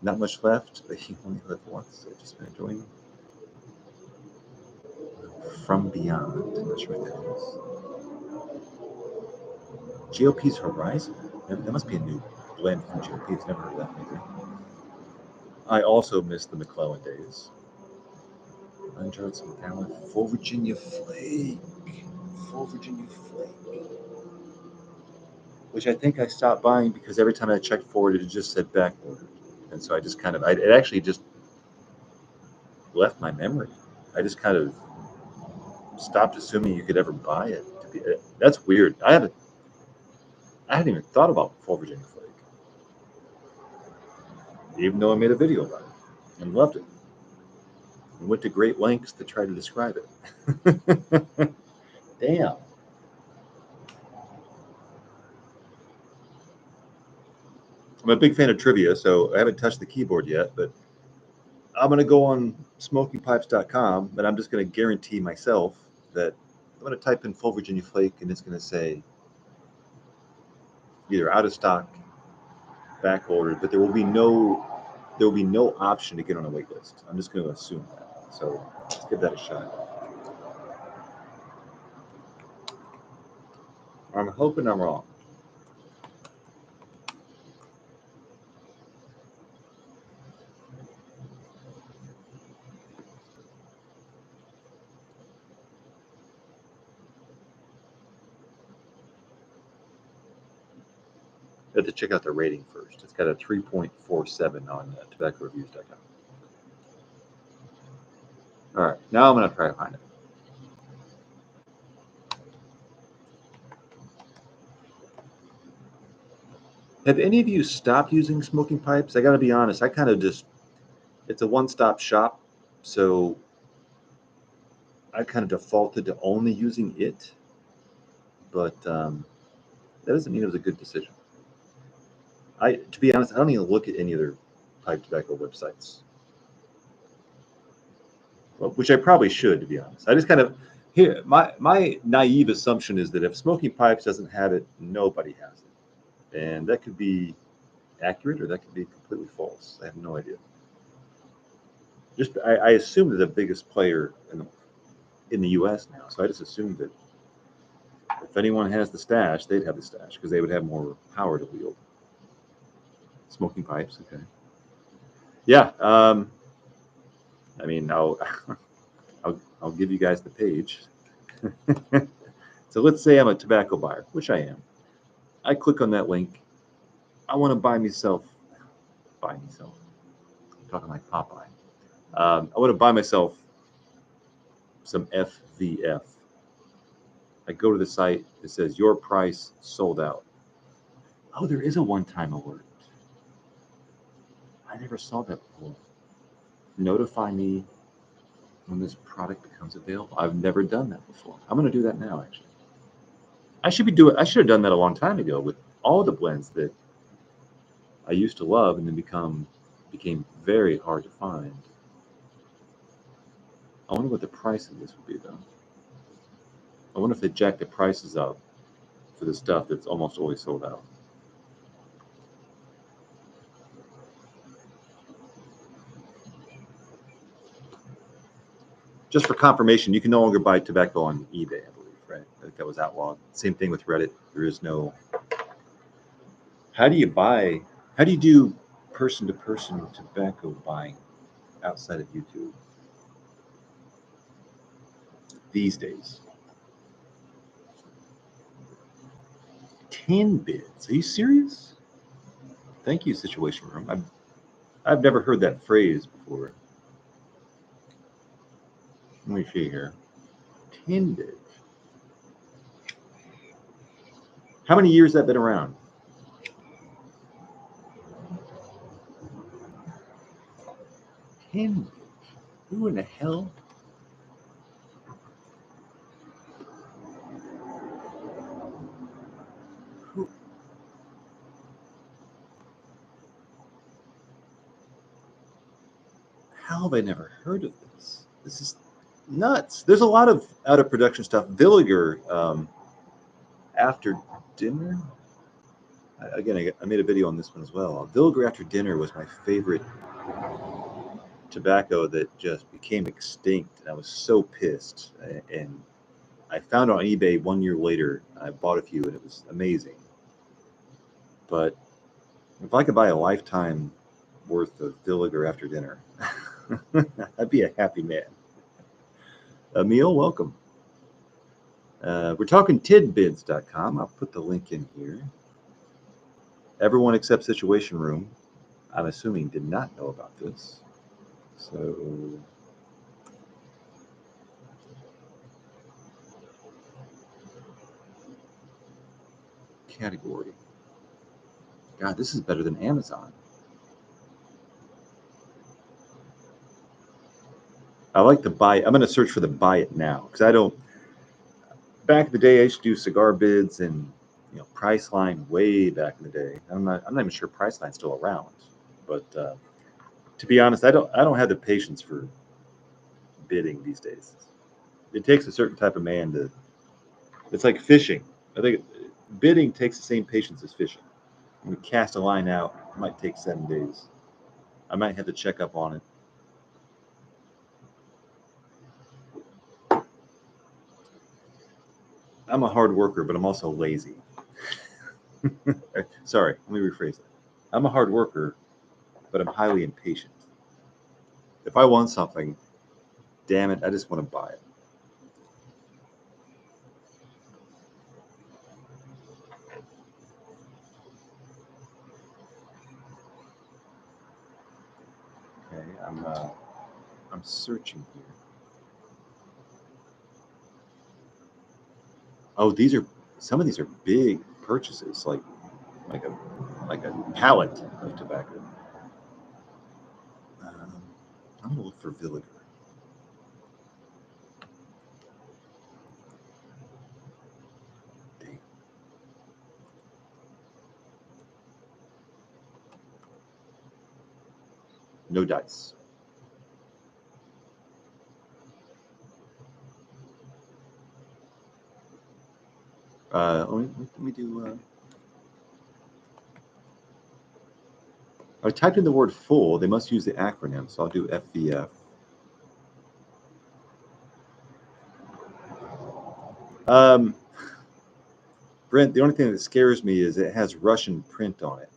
Not much left, but you only live once, so just been enjoying From Beyond. I'm not sure what that is. GOP's Horizon? That must be a new blend from GOP. I've never heard of that maybe. I also miss the McClellan days. Unjarred some talent. Full Virginia Flake. Full Virginia Flake. Which I think I stopped buying because every time I checked forward, it just said backordered. And so I just kind of, it actually just left my memory. I just kind of stopped assuming you could ever buy it. That's weird. I hadn't even thought about Full Virginia Flake, even though I made a video about it and loved it and went to great lengths to try to describe it. Damn. I'm a big fan of trivia, so I haven't touched the keyboard yet, but I'm going to go on smokingpipes.com and I'm just going to guarantee myself that I'm going to type in Full Virginia Flake and it's going to say either out of stock, back ordered, but there will be no option to get on a wait list. I'm just going to assume that. So let's give that a shot. I'm hoping I'm wrong. I have to check out the rating first. It's got a 3.47 on tobaccoreviews.com. All right, now I'm going to try to find it. Have any of you stopped using smoking pipes? I got to be honest, I kind of just, it's a one-stop shop, so I kind of defaulted to only using it, but that doesn't mean it was a good decision. To be honest, I don't even look at any other pipe tobacco websites, well, which I probably should, to be honest. I just kind of, here, my naive assumption is that if smoking pipes doesn't have it, nobody has it. And that could be accurate or that could be completely false. I have no idea. I assume they're the biggest player in the U.S. now, so I just assumed that if anyone has the stash, they'd have the stash because they would have more power to wield. Smoking pipes, okay. Yeah, I mean, I'll give you guys the page. So let's say I'm a tobacco buyer, which I am. I click on that link. I want to buy myself. I'm talking like Popeye. I want to buy myself some FVF. I go to the site. It says your price sold out. Oh, there is a one-time alert. I never saw that before. Notify me when this product becomes available. I've never done that before. I'm going to do that now, actually. I should have done that a long time ago with all the blends that I used to love and then became very hard to find. I wonder what the price of this would be, though. I wonder if they jack the prices up for the stuff that's almost always sold out. Just for confirmation, you can no longer buy tobacco on eBay, I believe, right? I think that was outlawed. Same thing with Reddit. There is no. How do you do person-to-person tobacco buying outside of YouTube these days? 10 bids. Are you serious? Thank you, Situation Room. I've never heard that phrase before. Let me see here. 10 bids. How many years has that been around? 10 bids. Who in the hell? How have I never heard of this? This is nuts. There's a lot of out of production stuff. Villiger, after dinner. Again, I made a video on this one as well. Villiger after dinner was my favorite tobacco that just became extinct. And I was so pissed. And I found it on eBay 1 year later. I bought a few and it was amazing. But if I could buy a lifetime worth of Villiger after dinner, I'd be a happy man. Emil, welcome. We're talking tidbids.com. I'll put the link in here. Everyone except Situation Room, I'm assuming, did not know about this. So category. God, this is better than Amazon. I like the buy. I'm going to search for the buy it now because I don't. Back in the day, I used to do cigar bids and Priceline way back in the day. I'm not even sure Priceline's still around, but to be honest, I don't have the patience for bidding these days. It takes a certain type of man to. It's like fishing. I think bidding takes the same patience as fishing. When you cast a line out, it might take 7 days. I might have to check up on it. I'm a hard worker, but I'm also lazy. Sorry, let me rephrase that. I'm a hard worker, but I'm highly impatient. If I want something, damn it, I just want to buy it. Okay, I'm searching here. Oh, some of these are big purchases, like a pallet of tobacco. I'm gonna look for Villiger. Dang. No dice. Let me do. I typed in the word full. They must use the acronym, so I'll do FVF. Brent, the only thing that scares me is it has Russian print on it.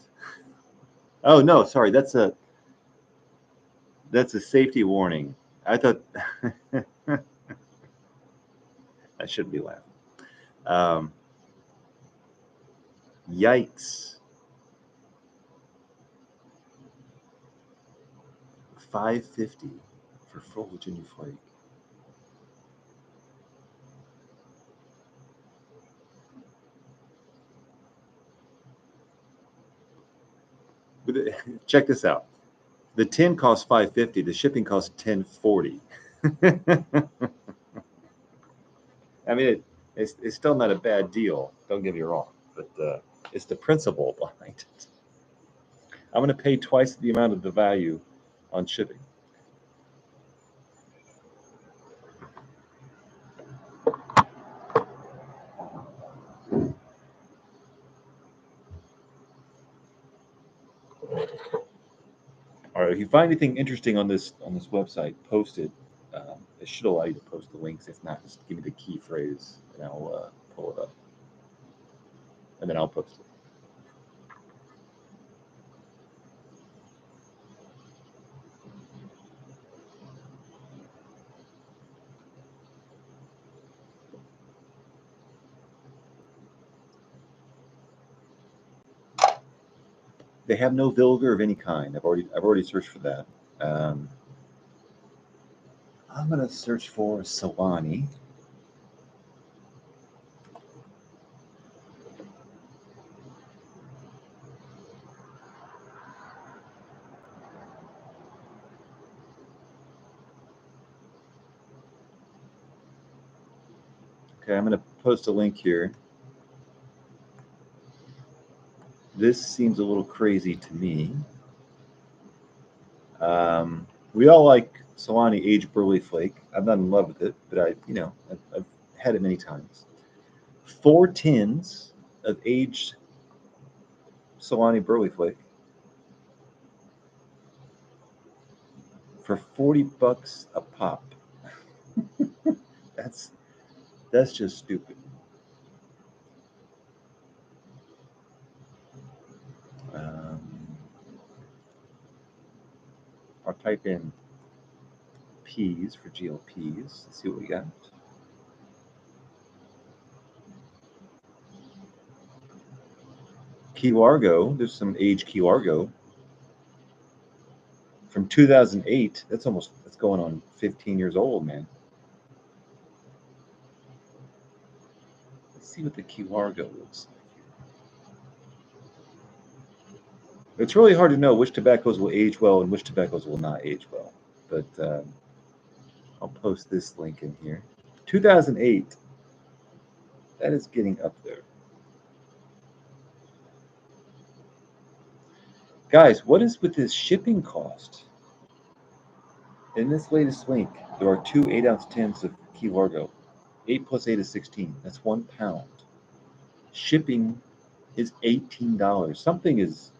Oh no, sorry, that's a safety warning. I thought I shouldn't be laughing. Yikes. 550 for full Virginia Flake. Check this out. The tin costs $5.50. The shipping costs $10.40. I mean, it's still not a bad deal. Don't get me wrong, but it's the principle behind it. I'm going to pay twice the amount of the value on shipping. right. If you find anything interesting on this website, post it. It should allow you to post the links. If not, just give me the key phrase, and I'll pull it up, and then I'll post it. They have no Vilger of any kind. I've already searched for that. Um, I'm gonna search for Solani. Okay, I'm gonna post a link here. This seems a little crazy to me. We all like Solani aged Burley Flake. I'm not in love with it, but I've had it many times. 4 tins of aged Solani Burley Flake for $40 a pop. that's just stupid. I'll type in P's for GLPs. Let's see what we got. Key Largo. There's some aged Key Largo from 2008. That's going on 15 years old, man. Let's see what the Key Largo looks like. It's really hard to know which tobaccos will age well and which tobaccos will not age well. But I'll post this link in here. 2008. That is getting up there. Guys, what is with this shipping cost? In this latest link, there are 2 8-ounce tins of Key Largo. 8 plus 8 is 16. That's 1 pound. Shipping is $18.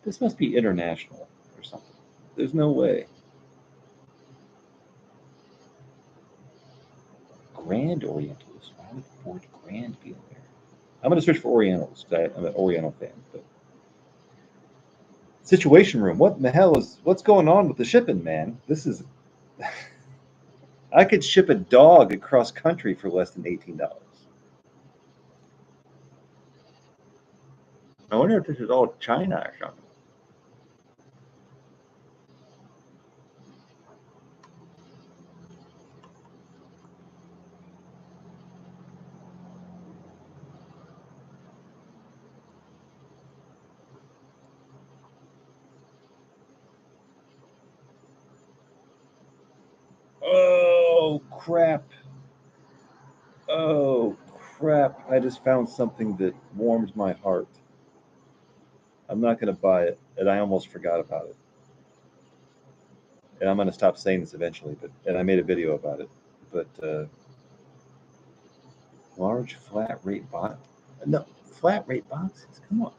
This must be international or something. There's no way. Grand Orientals. Why would the word grand be in there? I'm going to search for Orientals because I'm an Oriental fan. But Situation Room. What in the hell what's going on with the shipping, man? This is. I could ship a dog across country for less than $18. I wonder if this is all China or something. Oh, crap. Oh, crap. I just found something that warms my heart. I'm not going to buy it, and I almost forgot about it. And I'm going to stop saying this eventually, and I made a video about it. But large flat rate box? No, flat rate boxes. Come on.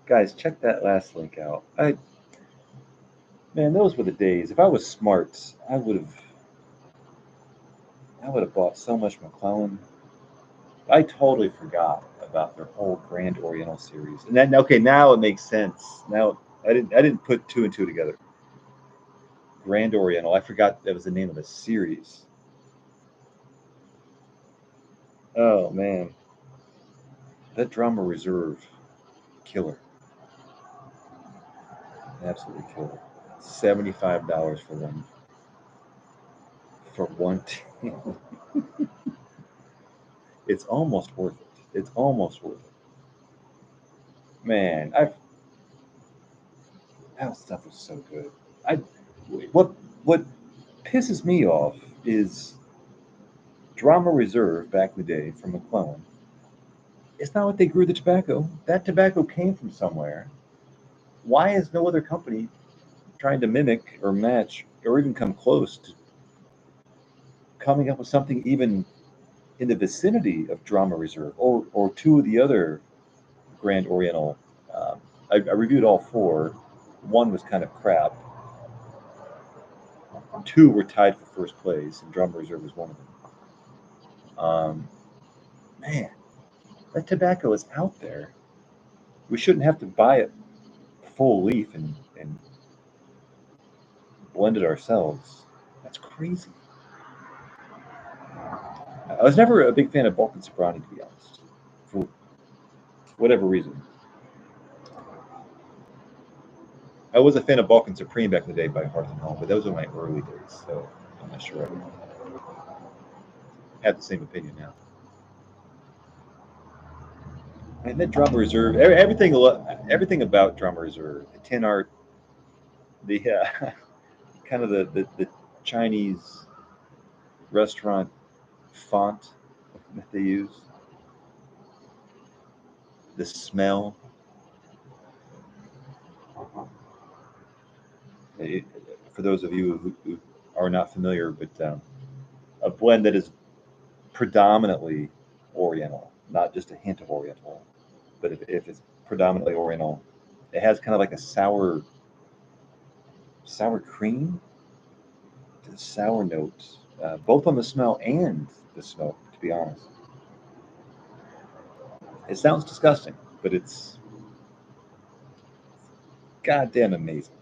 Guys, check that last link out. Man, those were the days. If I was smart, I would have bought so much McClellan. I totally forgot about their whole Grand Oriental series. And then okay, now it makes sense. Now I didn't put 2 and 2 together. Grand Oriental. I forgot that was the name of a series. Oh man. That Drama Reserve killer. Absolutely killer. $75 for one. For one. It's almost worth it. It's almost worth it. Man, that stuff was so good. I what pisses me off is Drama Reserve back in the day from McClellan. It's not what they grew the tobacco. That tobacco came from somewhere. Why is no other company trying to mimic or match or even come close to coming up with something even in the vicinity of Drama Reserve or 2 of the other Grand Oriental? I reviewed all 4. One was kind of crap. Two were tied for first place, and Drum Reserve was one of them. Man, that tobacco is out there. We shouldn't have to buy it full leaf and blend it ourselves. That's crazy. I was never a big fan of Balkan Sobrani, to be honest, for whatever reason. I was a fan of Balkan Supreme back in the day by Hearth and Home, but those were my early days, so I'm not sure I would have the same opinion now. And then Drama Reserve, everything about Drama Reserve, the tin art, the kind of the Chinese restaurant font that they use, the smell. It, for those of you who are not familiar, but a blend that is predominantly Oriental, not just a hint of Oriental, but if it's predominantly Oriental, it has kind of like a sour cream, sour notes, both on the smell and the smoke. To be honest, it sounds disgusting, but it's goddamn amazing.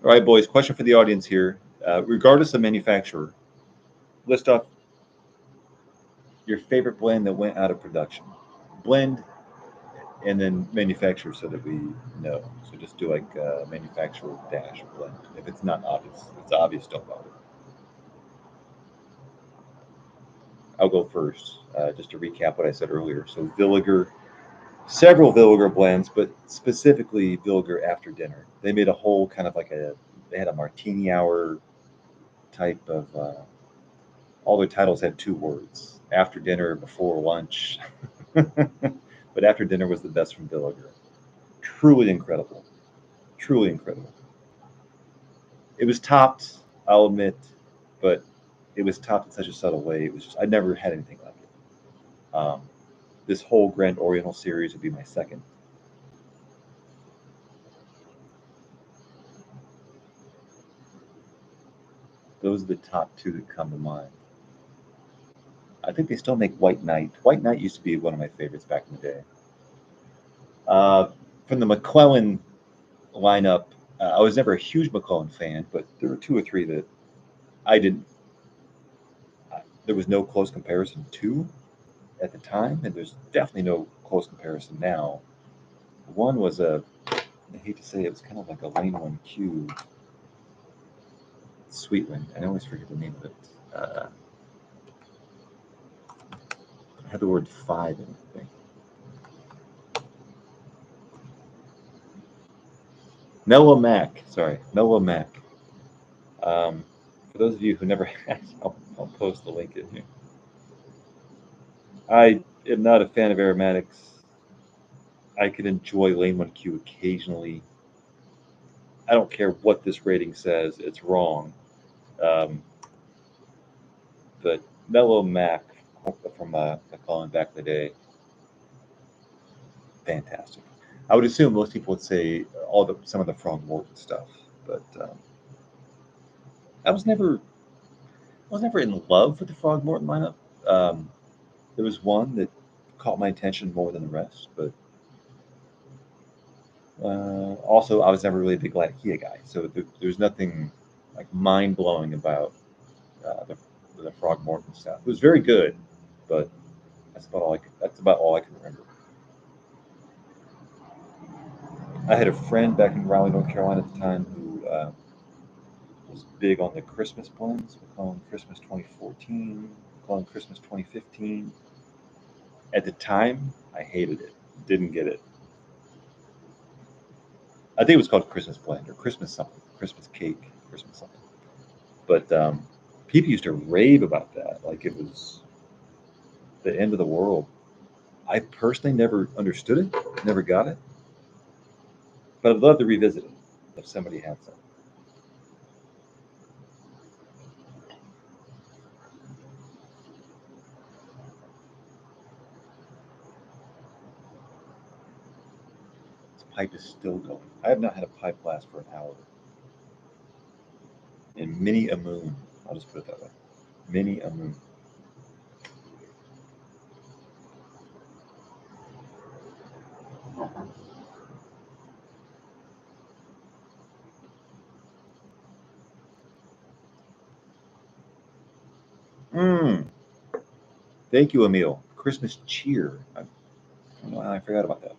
All right, boys. Question for the audience here. Regardless of manufacturer, list off your favorite blend that went out of production. Blend and then manufacturer so that we know. So just do like manufacturer dash blend. If it's not obvious, if it's obvious, don't bother. I'll go first, just to recap what I said earlier. So Villiger, several Villiger blends, but specifically Villiger after dinner. They made a whole kind of like they had a martini hour type of, all their titles had two words, after dinner, before lunch. But after dinner was the best from Villiger. Truly incredible. Truly incredible. It was topped, I'll admit, but it was topped in such a subtle way. It was just, I never had anything like it. This whole Grand Oriental series would be my second. Those are the top two that come to mind. I think they still make White Knight. White Knight used to be one of my favorites back in the day. From the McClellan lineup, I was never a huge McClellan fan, but there were two or three that I didn't. There was no close comparison to at the time, and there's definitely no close comparison now. One was I hate to say it was kind of like a Lane 1Q Sweetland. I always forget the name of it. It had the word 5 in it, I think. Mellow Mac. Sorry, Mellow Mac. For those of you who never had, I'll post the link in here. I am not a fan of aromatics. I can enjoy Lane 1Q occasionally. I don't care what this rating says, it's wrong. But Mellow Mac from McClellan back in the day, fantastic. I would assume most people would say some of the Frog Morton stuff, but I was never in love with the Frog Morton lineup. There was one that caught my attention more than the rest, but also I was never really a big Latakia guy, so there's nothing like mind blowing about the Frog Morton stuff. It was very good, but that's about all I can remember. I had a friend back in Raleigh, North Carolina at the time who was big on the Christmas blends. We call them Christmas 2014, we call them Christmas 2015. At the time, I hated it. Didn't get it. I think it was called Christmas blend or Christmas something, Christmas cake, Christmas something. But people used to rave about that, like it was the end of the world. I personally never understood it, never got it, but I'd love to revisit it if somebody had some. This pipe is still going. I have not had a pipe last for an hour in many a moon. I'll just put it that way. Many a moon. Mmm. Thank you, Emil. Christmas cheer. I forgot about that.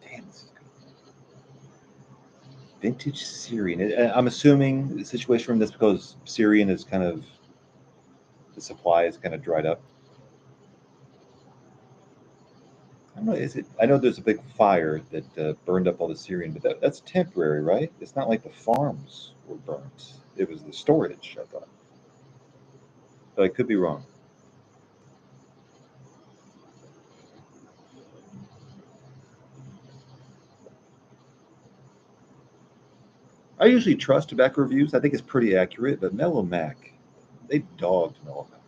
Damn, this is good. Vintage Syrian. I'm assuming the situation from this because Syrian is kind of the supply is kind of dried up. I don't know. Is it? I know there's a big fire that burned up all the Syrian, but that's temporary, right? It's not like the farms were burnt. It was the storage, I thought. But I could be wrong. I usually trust tobacco reviews. I think it's pretty accurate, but Mellow Mac, they dogged Mellow Mac.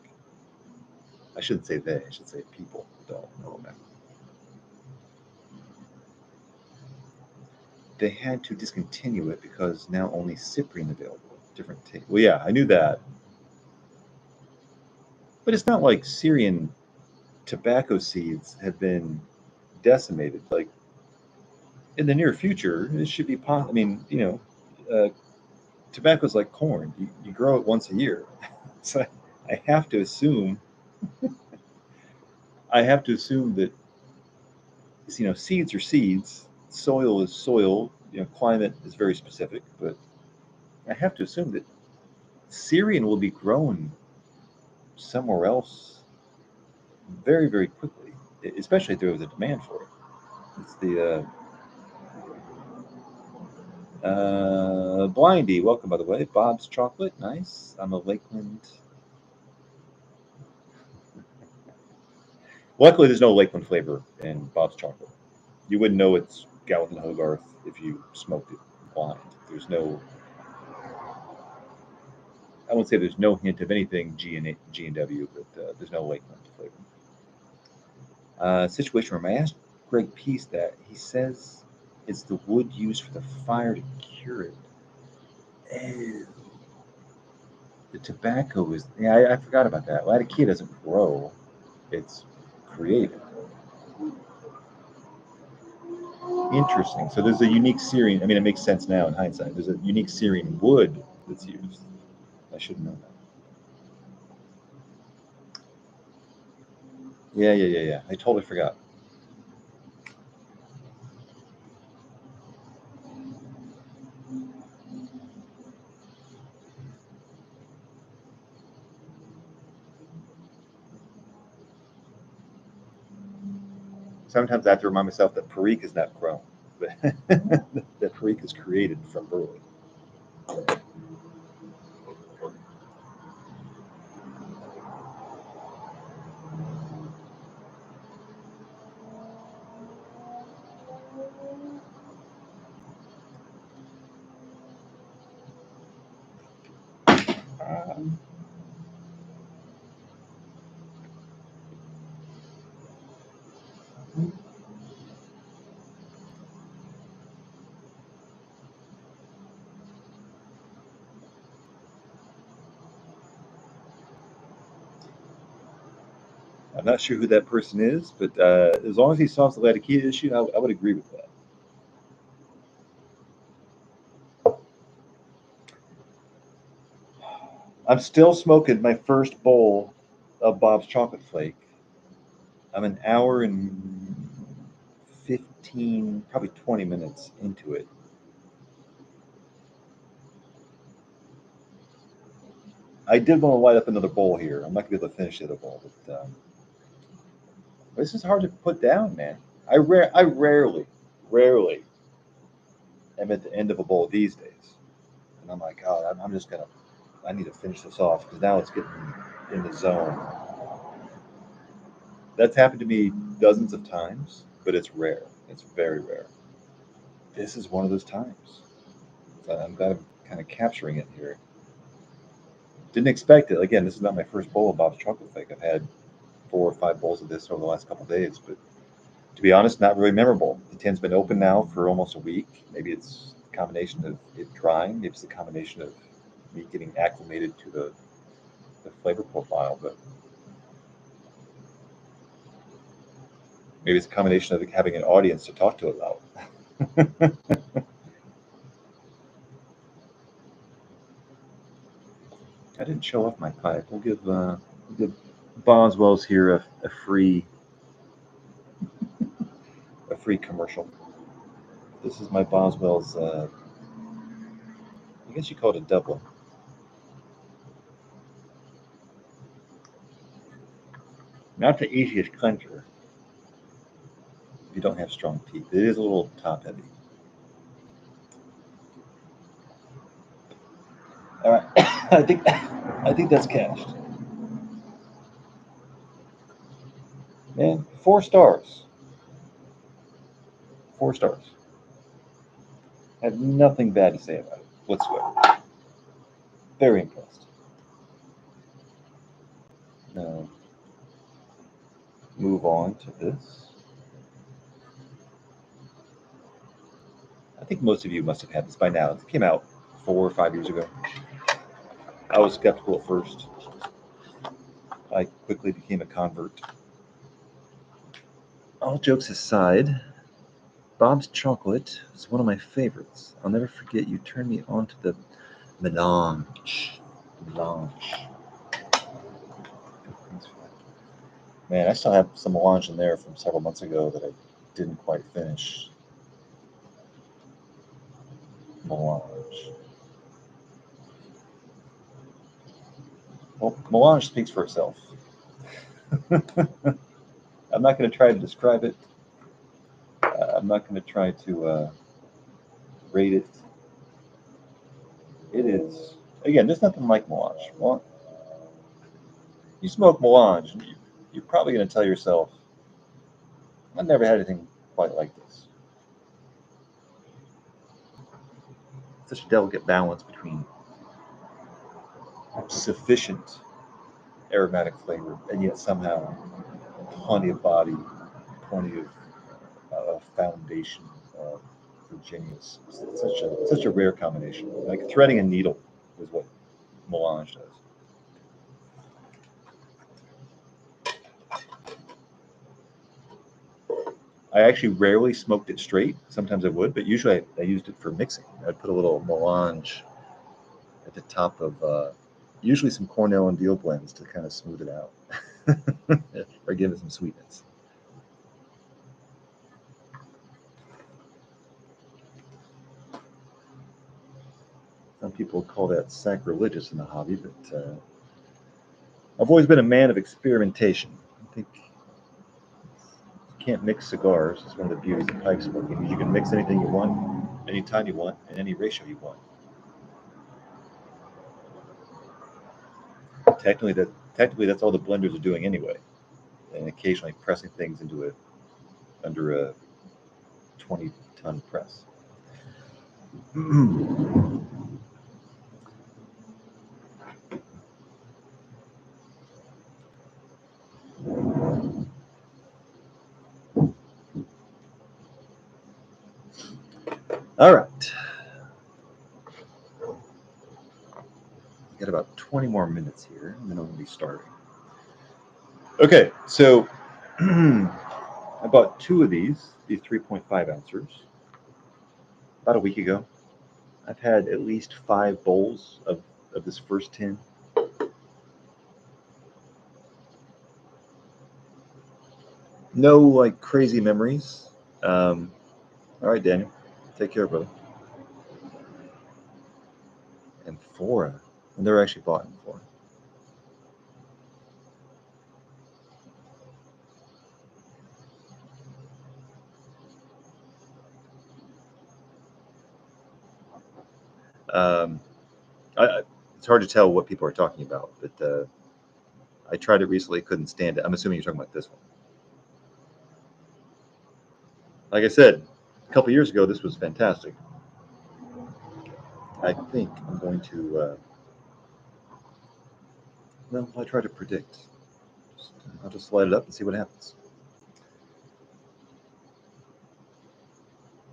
I shouldn't say they. I should say people dogged Mellow Mac. They had to discontinue it because now only Cyprian available. Different take. Well, yeah, I knew that, but it's not like Syrian tobacco seeds have been decimated. Like in the near future, it should be possible. I mean, tobacco is like corn. You grow it once a year. So I have to assume that seeds are seeds, soil is soil. Climate is very specific, but I have to assume that Syrian will be grown somewhere else very, very quickly, especially if there was a demand for it. It's the Blindy. Welcome, by the way. Bob's Chocolate. Nice. I'm a Lakeland. Luckily, there's no Lakeland flavor in Bob's Chocolate. You wouldn't know it's Gallatin Hogarth if you smoked it blind. There's no. I won't say there's no hint of anything G and W, but there's no Lakeland flavor. Situation where I asked Greg Peace that he says it's the wood used for the fire to cure it. Ew. The tobacco is. Yeah, I forgot about that. Latakia doesn't grow; it's created. Interesting. So there's a unique Syrian. I mean, it makes sense now in hindsight. There's a unique Syrian wood that's used. I should know that. Yeah. I totally forgot. Sometimes I have to remind myself that Perique is not grown, but that Perique is created from Burley. I'm not sure who that person is, but as long as he solves the Latakia issue, I would agree with that. I'm still smoking my first bowl of Bob's Chocolate Flake. I'm an hour and 15, probably 20 minutes into it. I did want to light up another bowl here. I'm not going to be able to finish the other bowl, but This is hard to put down, man. I rarely am at the end of a bowl these days, and I'm like, God, I'm just gonna. I need to finish this off because now it's getting in the zone. That's happened to me dozens of times, but it's rare. It's very rare. This is one of those times. So I'm glad I'm kind of capturing it here. Didn't expect it. Again, this is not my first bowl of Bob's Chocolate Flake. I've had 4 or 5 bowls of this over the last couple of days, but to be honest, not really memorable. The tin's been open now for almost a week. Maybe it's a combination of it drying. Maybe it's a combination of me getting acclimated to the flavor profile, but maybe it's a combination of having an audience to talk to about. I didn't show off my pipe. We'll give Boswell's here a free commercial. This is my Boswell's. I guess you call it a Dublin. Not the easiest cleanser if you don't have strong teeth. It is a little top heavy. All right, I think that's cashed. Man, 4 stars. 4 stars. I have nothing bad to say about it whatsoever. Very impressed. Now, move on to this. I think most of you must have had this by now. It came out 4 or 5 years ago. I was skeptical at first. I quickly became a convert. All jokes aside, Bob's Chocolate is one of my favorites. I'll never forget you turned me on to the melange. Melange. Man, I still have some melange in there from several months ago that I didn't quite finish. Melange. Well, melange speaks for itself. I'm not going to try to describe it. I'm not going to try to rate it. It is, again, there's nothing like melange. Well, you smoke melange, and you're probably going to tell yourself, I've never had anything quite like this. Such a delicate balance between sufficient aromatic flavor and yet somehow plenty of body, plenty of foundation for genius. It's such a rare combination. Like threading a needle is what melange does. I actually rarely smoked it straight. Sometimes I would, but usually I used it for mixing. I'd put a little melange at the top of usually some Cornell and Deal blends to kind of smooth it out or give it some sweetness. Some people call that sacrilegious in the hobby, but I've always been a man of experimentation. I think you can't mix cigars. It's one of the beauties of pipe smoking. You can mix anything you want, anytime you want, and any ratio you want. Technically that's all the blenders are doing anyway, and occasionally pressing things into it under a 20-ton press. All right. Got about 20 more minutes here, and then I'm going to be starting. Okay, so I bought 2 of these 3.5 ounces, about a week ago. I've had at least 5 bowls of this first tin. No like crazy memories. All right, Daniel, take care, brother. Amphora, and they're actually bought Amphora. Um, it's hard to tell what people are talking about, but I tried it recently, couldn't stand it. I'm assuming you're talking about this one. Like I said, a couple years ago, this was fantastic. I think I'm going to, well, I try to predict. I'll just light it up and see what happens.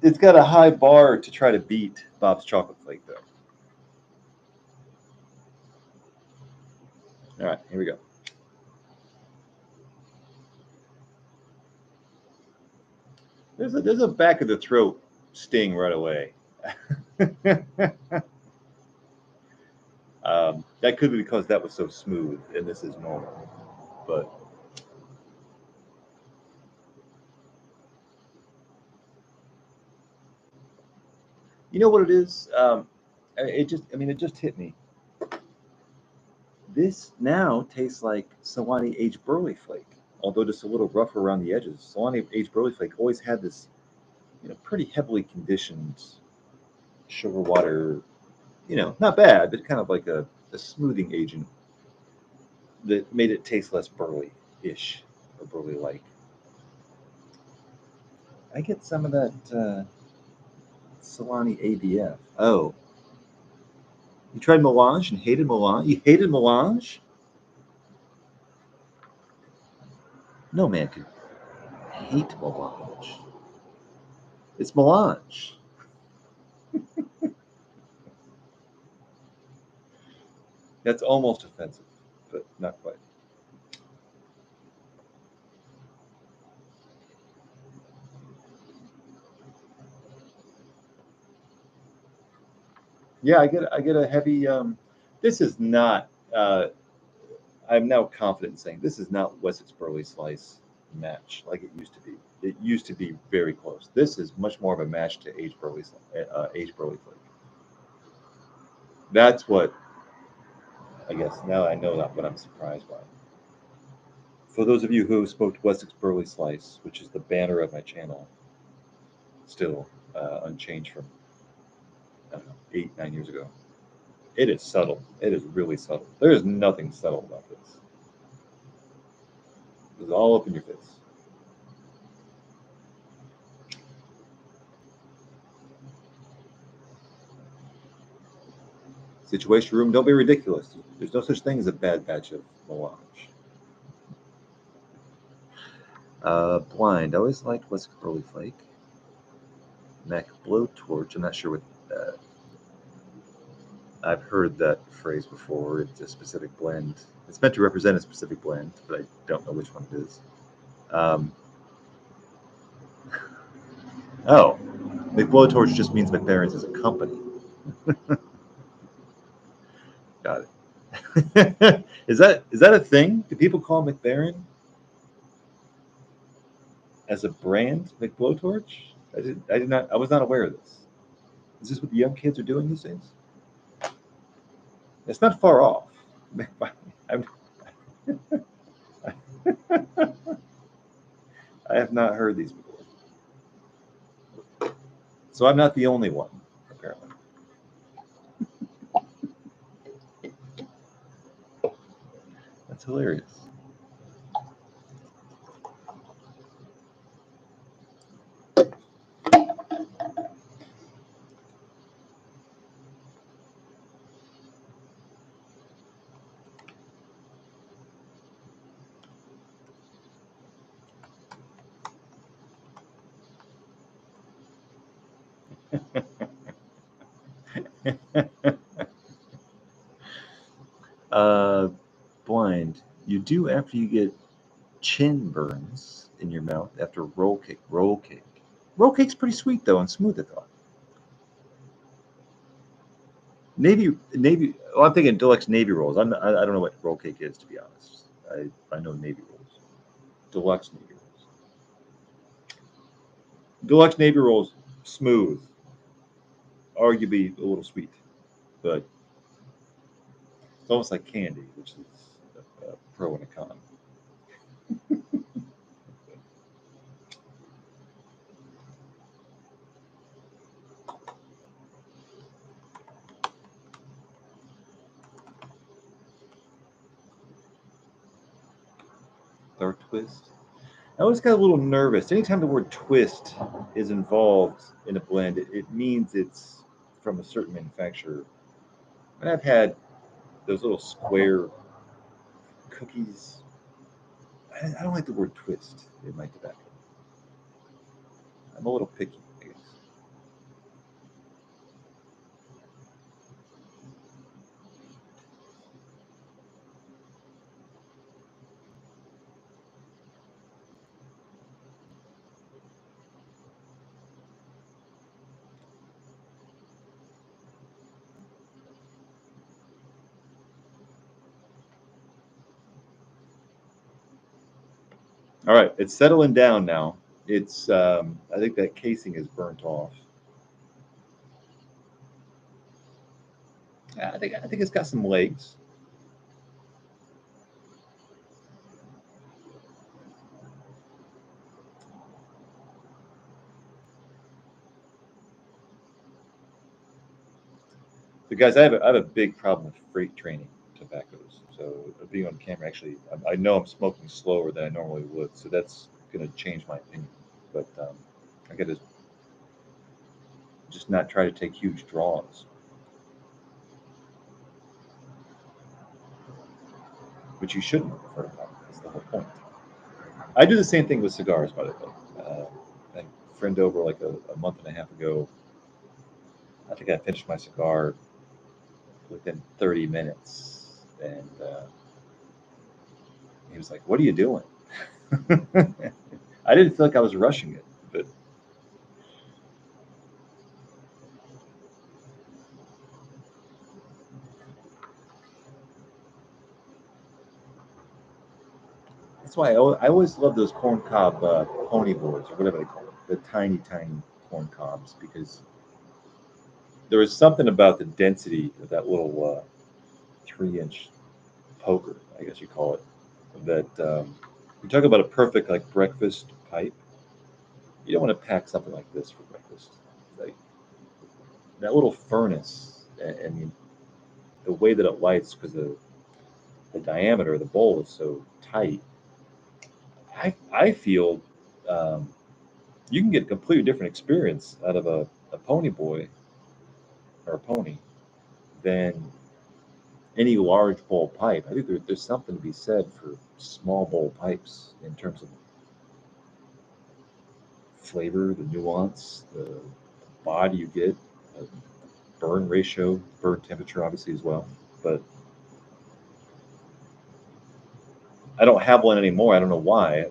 It's got a high bar to try to beat Bob's Chocolate Flake, though. All right, here we go. There's a back of the throat sting right away. That could be because that was so smooth and this is normal, but you know what it is? It just hit me. This now tastes like Solani aged Burley Flake, although just a little rough around the edges. Solani aged Burley Flake always had this, pretty heavily conditioned sugar water, not bad, but kind of like a smoothing agent that made it taste less burly-ish or burley-like. I get some of that Solani ABF. Oh, you tried Melange and hated Melange? You hated Melange? No man could hate Melange. It's Melange. That's almost offensive, but not quite. Yeah, I get a heavy. This is not. I'm now confident in saying this is not Wessex Burley Slice match like it used to be. It used to be very close. This is much more of a match to aged Burley Flake. That's what I guess now I know that what I'm surprised by. For those of you who smoked Wessex Burley Slice, which is the banner of my channel, still unchanged from I don't know 8, 9 years ago. It is subtle. It is really subtle. There is nothing subtle about this. It's all up in your face. Situation Room, don't be ridiculous. There's no such thing as a bad batch of melange. Blind. I always liked Wessex Burley Flake. Mac Blowtorch. I'm not sure what that. I've heard that phrase before. It's a specific blend. It's meant to represent a specific blend, but I don't know which one it is. Oh, McBlowtorch just means McBaron's is a company. Got it. Is that a thing? Do people call McBaron as a brand McBlowtorch? I did not. I was not aware of this. Is this what the young kids are doing these days? It's not far off. I have not heard these before. So I'm not the only one, apparently. That's hilarious. uh, Blind. You do after you get chin burns in your mouth after roll cake. Roll cake. Roll cake's pretty sweet though and smooth. I thought. Navy. Well, I'm thinking deluxe Navy rolls. I don't know what roll cake is to be honest. I know Navy rolls. Deluxe Navy rolls. Deluxe Navy rolls smooth, arguably a little sweet, but it's almost like candy, which is a pro and a con. Or twist. I always got a little nervous. Anytime the word twist is involved in a blend, it means it's from a certain manufacturer. And I've had those little square cookies. I don't like the word twist in my tobacco. I'm a little picky, I guess. All right, it's settling down now. It's I think that casing is burnt off. I think it's got some legs. So guys, I have a big problem with freight training tobaccos. So being on camera, actually, I know I'm smoking slower than I normally would. So that's going to change my opinion. But I got to just not try to take huge draws, which you shouldn't for a problem. That's the whole point. I do the same thing with cigars, by the way. A friend over like a month and a half ago, I think I finished my cigar within 30 minutes. And he was like, "What are you doing?" I didn't feel like I was rushing it, but that's why I always love those corn cob pony boys or whatever they call them, the tiny, tiny corn cobs, because there is something about the density of that little 3-inch poker, I guess you call it, that you talk about a perfect like breakfast pipe. You don't want to pack something like this for breakfast. Like that little furnace, and the way that it lights because the diameter of the bowl is so tight. I feel um, you can get a completely different experience out of a pony boy or a pony than any large bowl pipe. I think there's something to be said for small bowl pipes in terms of flavor, the nuance, the body you get, the burn ratio, burn temperature, obviously as well. But I don't have one anymore. I don't know why.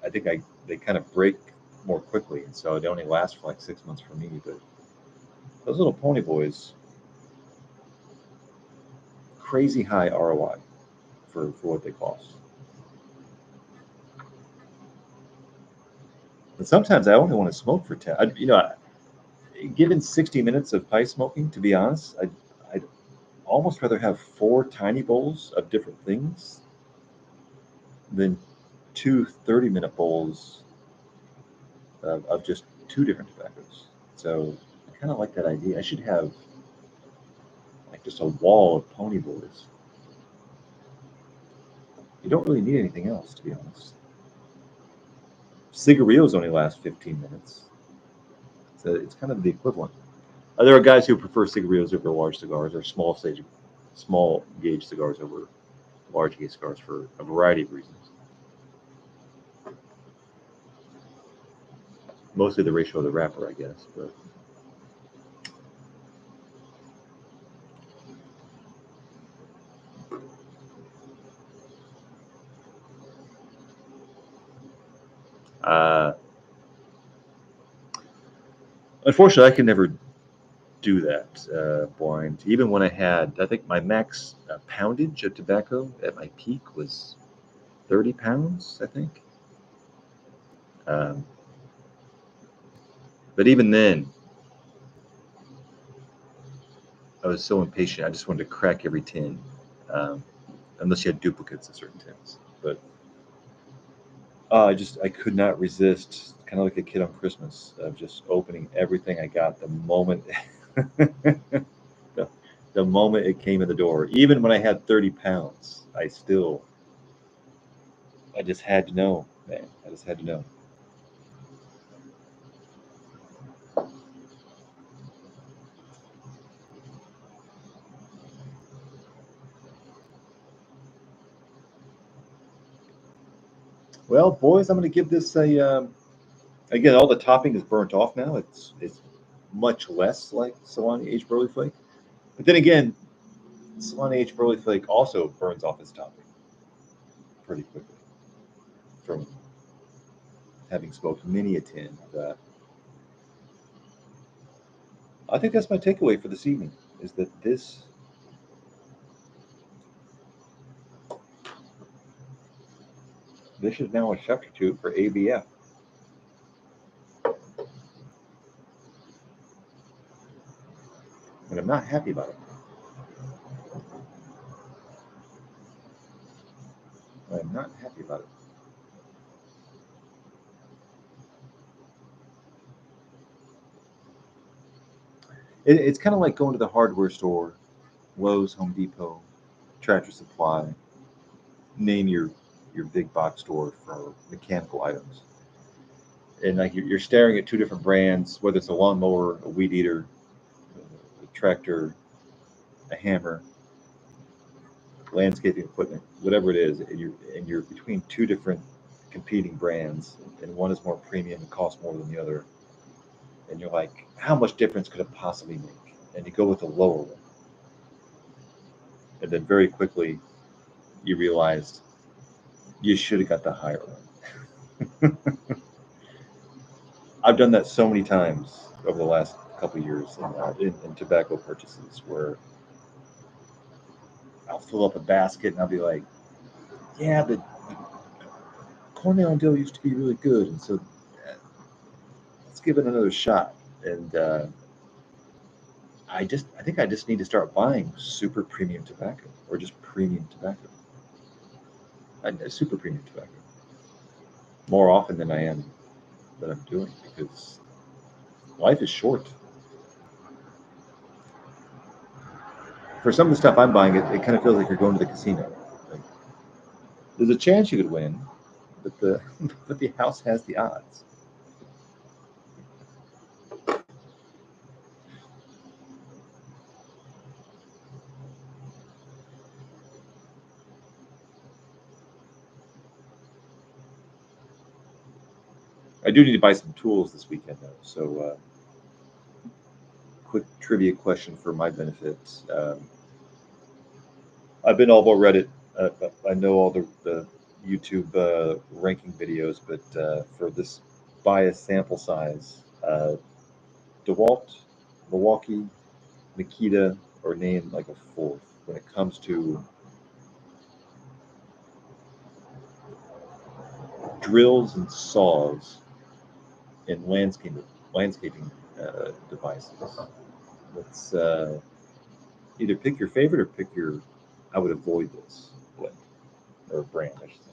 I think they kind of break more quickly, and so they only last for like 6 months for me. But those little pony boys, crazy high ROI for what they cost. But sometimes I only want to smoke for 10. Given 60 minutes of pipe smoking, to be honest, I'd almost rather have 4 tiny bowls of different things than two 30-minute bowls of just two different tobaccos. So I kind of like that idea. I should have like just a wall of pony boys. You don't really need anything else, to be honest. Cigarillos only last 15 minutes. So it's kind of the equivalent. There are guys who prefer cigarillos over large cigars or small gauge cigars over large gauge cigars for a variety of reasons. Mostly the ratio of the wrapper, I guess. But uh, unfortunately, I can never do that blind. Even when I think my max poundage of tobacco at my peak was 30 pounds, I think. Um, but even then, I was so impatient. I just wanted to crack every tin, um, unless you had duplicates of certain tins. But I could not resist, kind of like a kid on Christmas, of just opening everything I got the moment, the, the moment it came in the door. Even when I had 30 pounds, I still I just had to know, man. I just had to know. Well, boys, I'm going to give this a. Again, all the topping is burnt off now. It's much less like Solani aged Burley Flake. But then again, Solani aged Burley Flake also burns off its topping pretty quickly from having smoked many a tin. I think that's my takeaway for this evening: is that this is now a substitute for ABF, and I'm not happy about it. I'm not happy about it. It's kind of like going to the hardware store, Lowe's, Home Depot, Tractor Supply, name your big box store for mechanical items, and like you're staring at two different brands, whether it's a lawnmower, a weed eater, a tractor, a hammer, landscaping equipment, whatever it is, and you're between two different competing brands, and one is more premium and costs more than the other, and you're like, how much difference could it possibly make? And you go with the lower one, and then very quickly you realize you should have got the higher one. I've done that so many times over the last couple of years in tobacco purchases where I'll fill up a basket and I'll be like, yeah, but Cornell and Dill used to be really good, and so let's give it another shot. And I think I just need to start buying super premium tobacco or just premium tobacco, super premium tobacco, more often than I am that I'm doing because life is short. For some of the stuff I'm buying, it kind of feels like you're going to the casino. Like, there's a chance you could win, but the but the house has the odds. I do need to buy some tools this weekend though. So, quick trivia question for my benefit. I've been all about Reddit. I know all the YouTube ranking videos, but for this bias sample size, DeWalt, Milwaukee, Nikita, or name like a fourth when it comes to drills and saws in landscaping devices. Let's either pick your favorite or pick your I would avoid this blend or brand, I should say.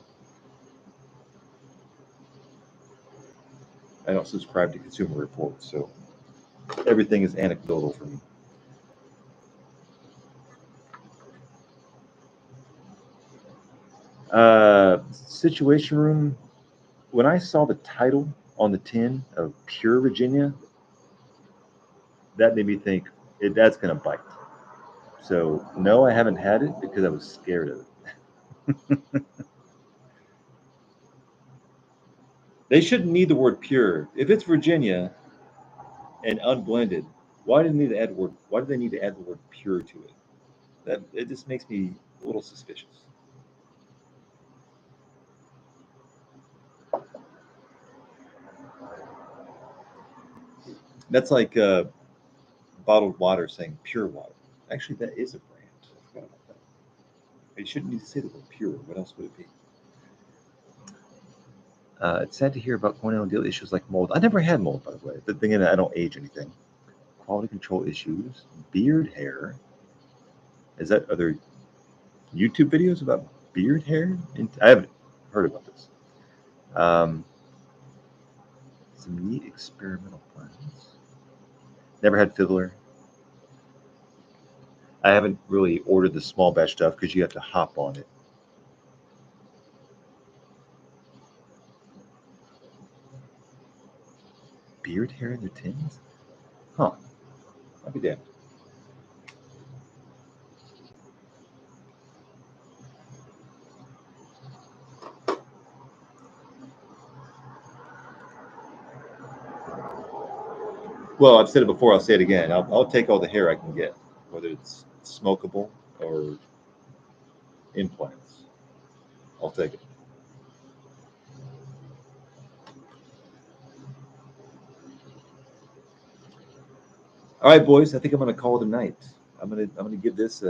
I don't subscribe to Consumer Reports, so everything is anecdotal for me. Situation Room. When I saw the title on the tin of Pure Virginia, that made me think that's going to bite. So no, I haven't had it because I was scared of it. They shouldn't need the word pure. If it's Virginia and unblended, why do they need to add the word? Why do they need to add the word pure to it? That it just makes me a little suspicious. That's like bottled water saying pure water. Actually, that is a brand. I forgot about that. They shouldn't need to say the word pure. What else would it be? It's sad to hear about Cornell and Deal issues like mold. I never had mold, by the way. The thing is, I don't age anything. Quality control issues, beard hair. Is that other YouTube videos about beard hair? I haven't heard about this. Um, some neat experimental plans. Never had fiddler. I haven't really ordered the small batch stuff because you have to hop on it. beard hair in their tins? Huh. I'll be damned. Well, I've said it before. I'll say it again. I'll take all the hair I can get, whether it's smokable or implants. I'll take it. All right, boys. I think I'm gonna call it a night. I'm gonna give this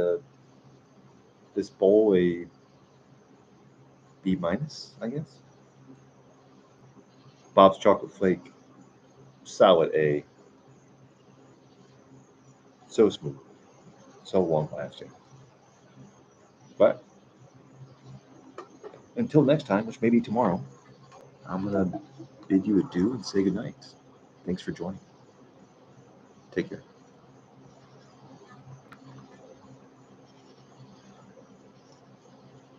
bowl a B minus, I guess. Bob's chocolate flake, solid A. So smooth, so long lasting. But until next time, which may be tomorrow, I'm gonna bid you adieu and say goodnight. Thanks for joining. Take care.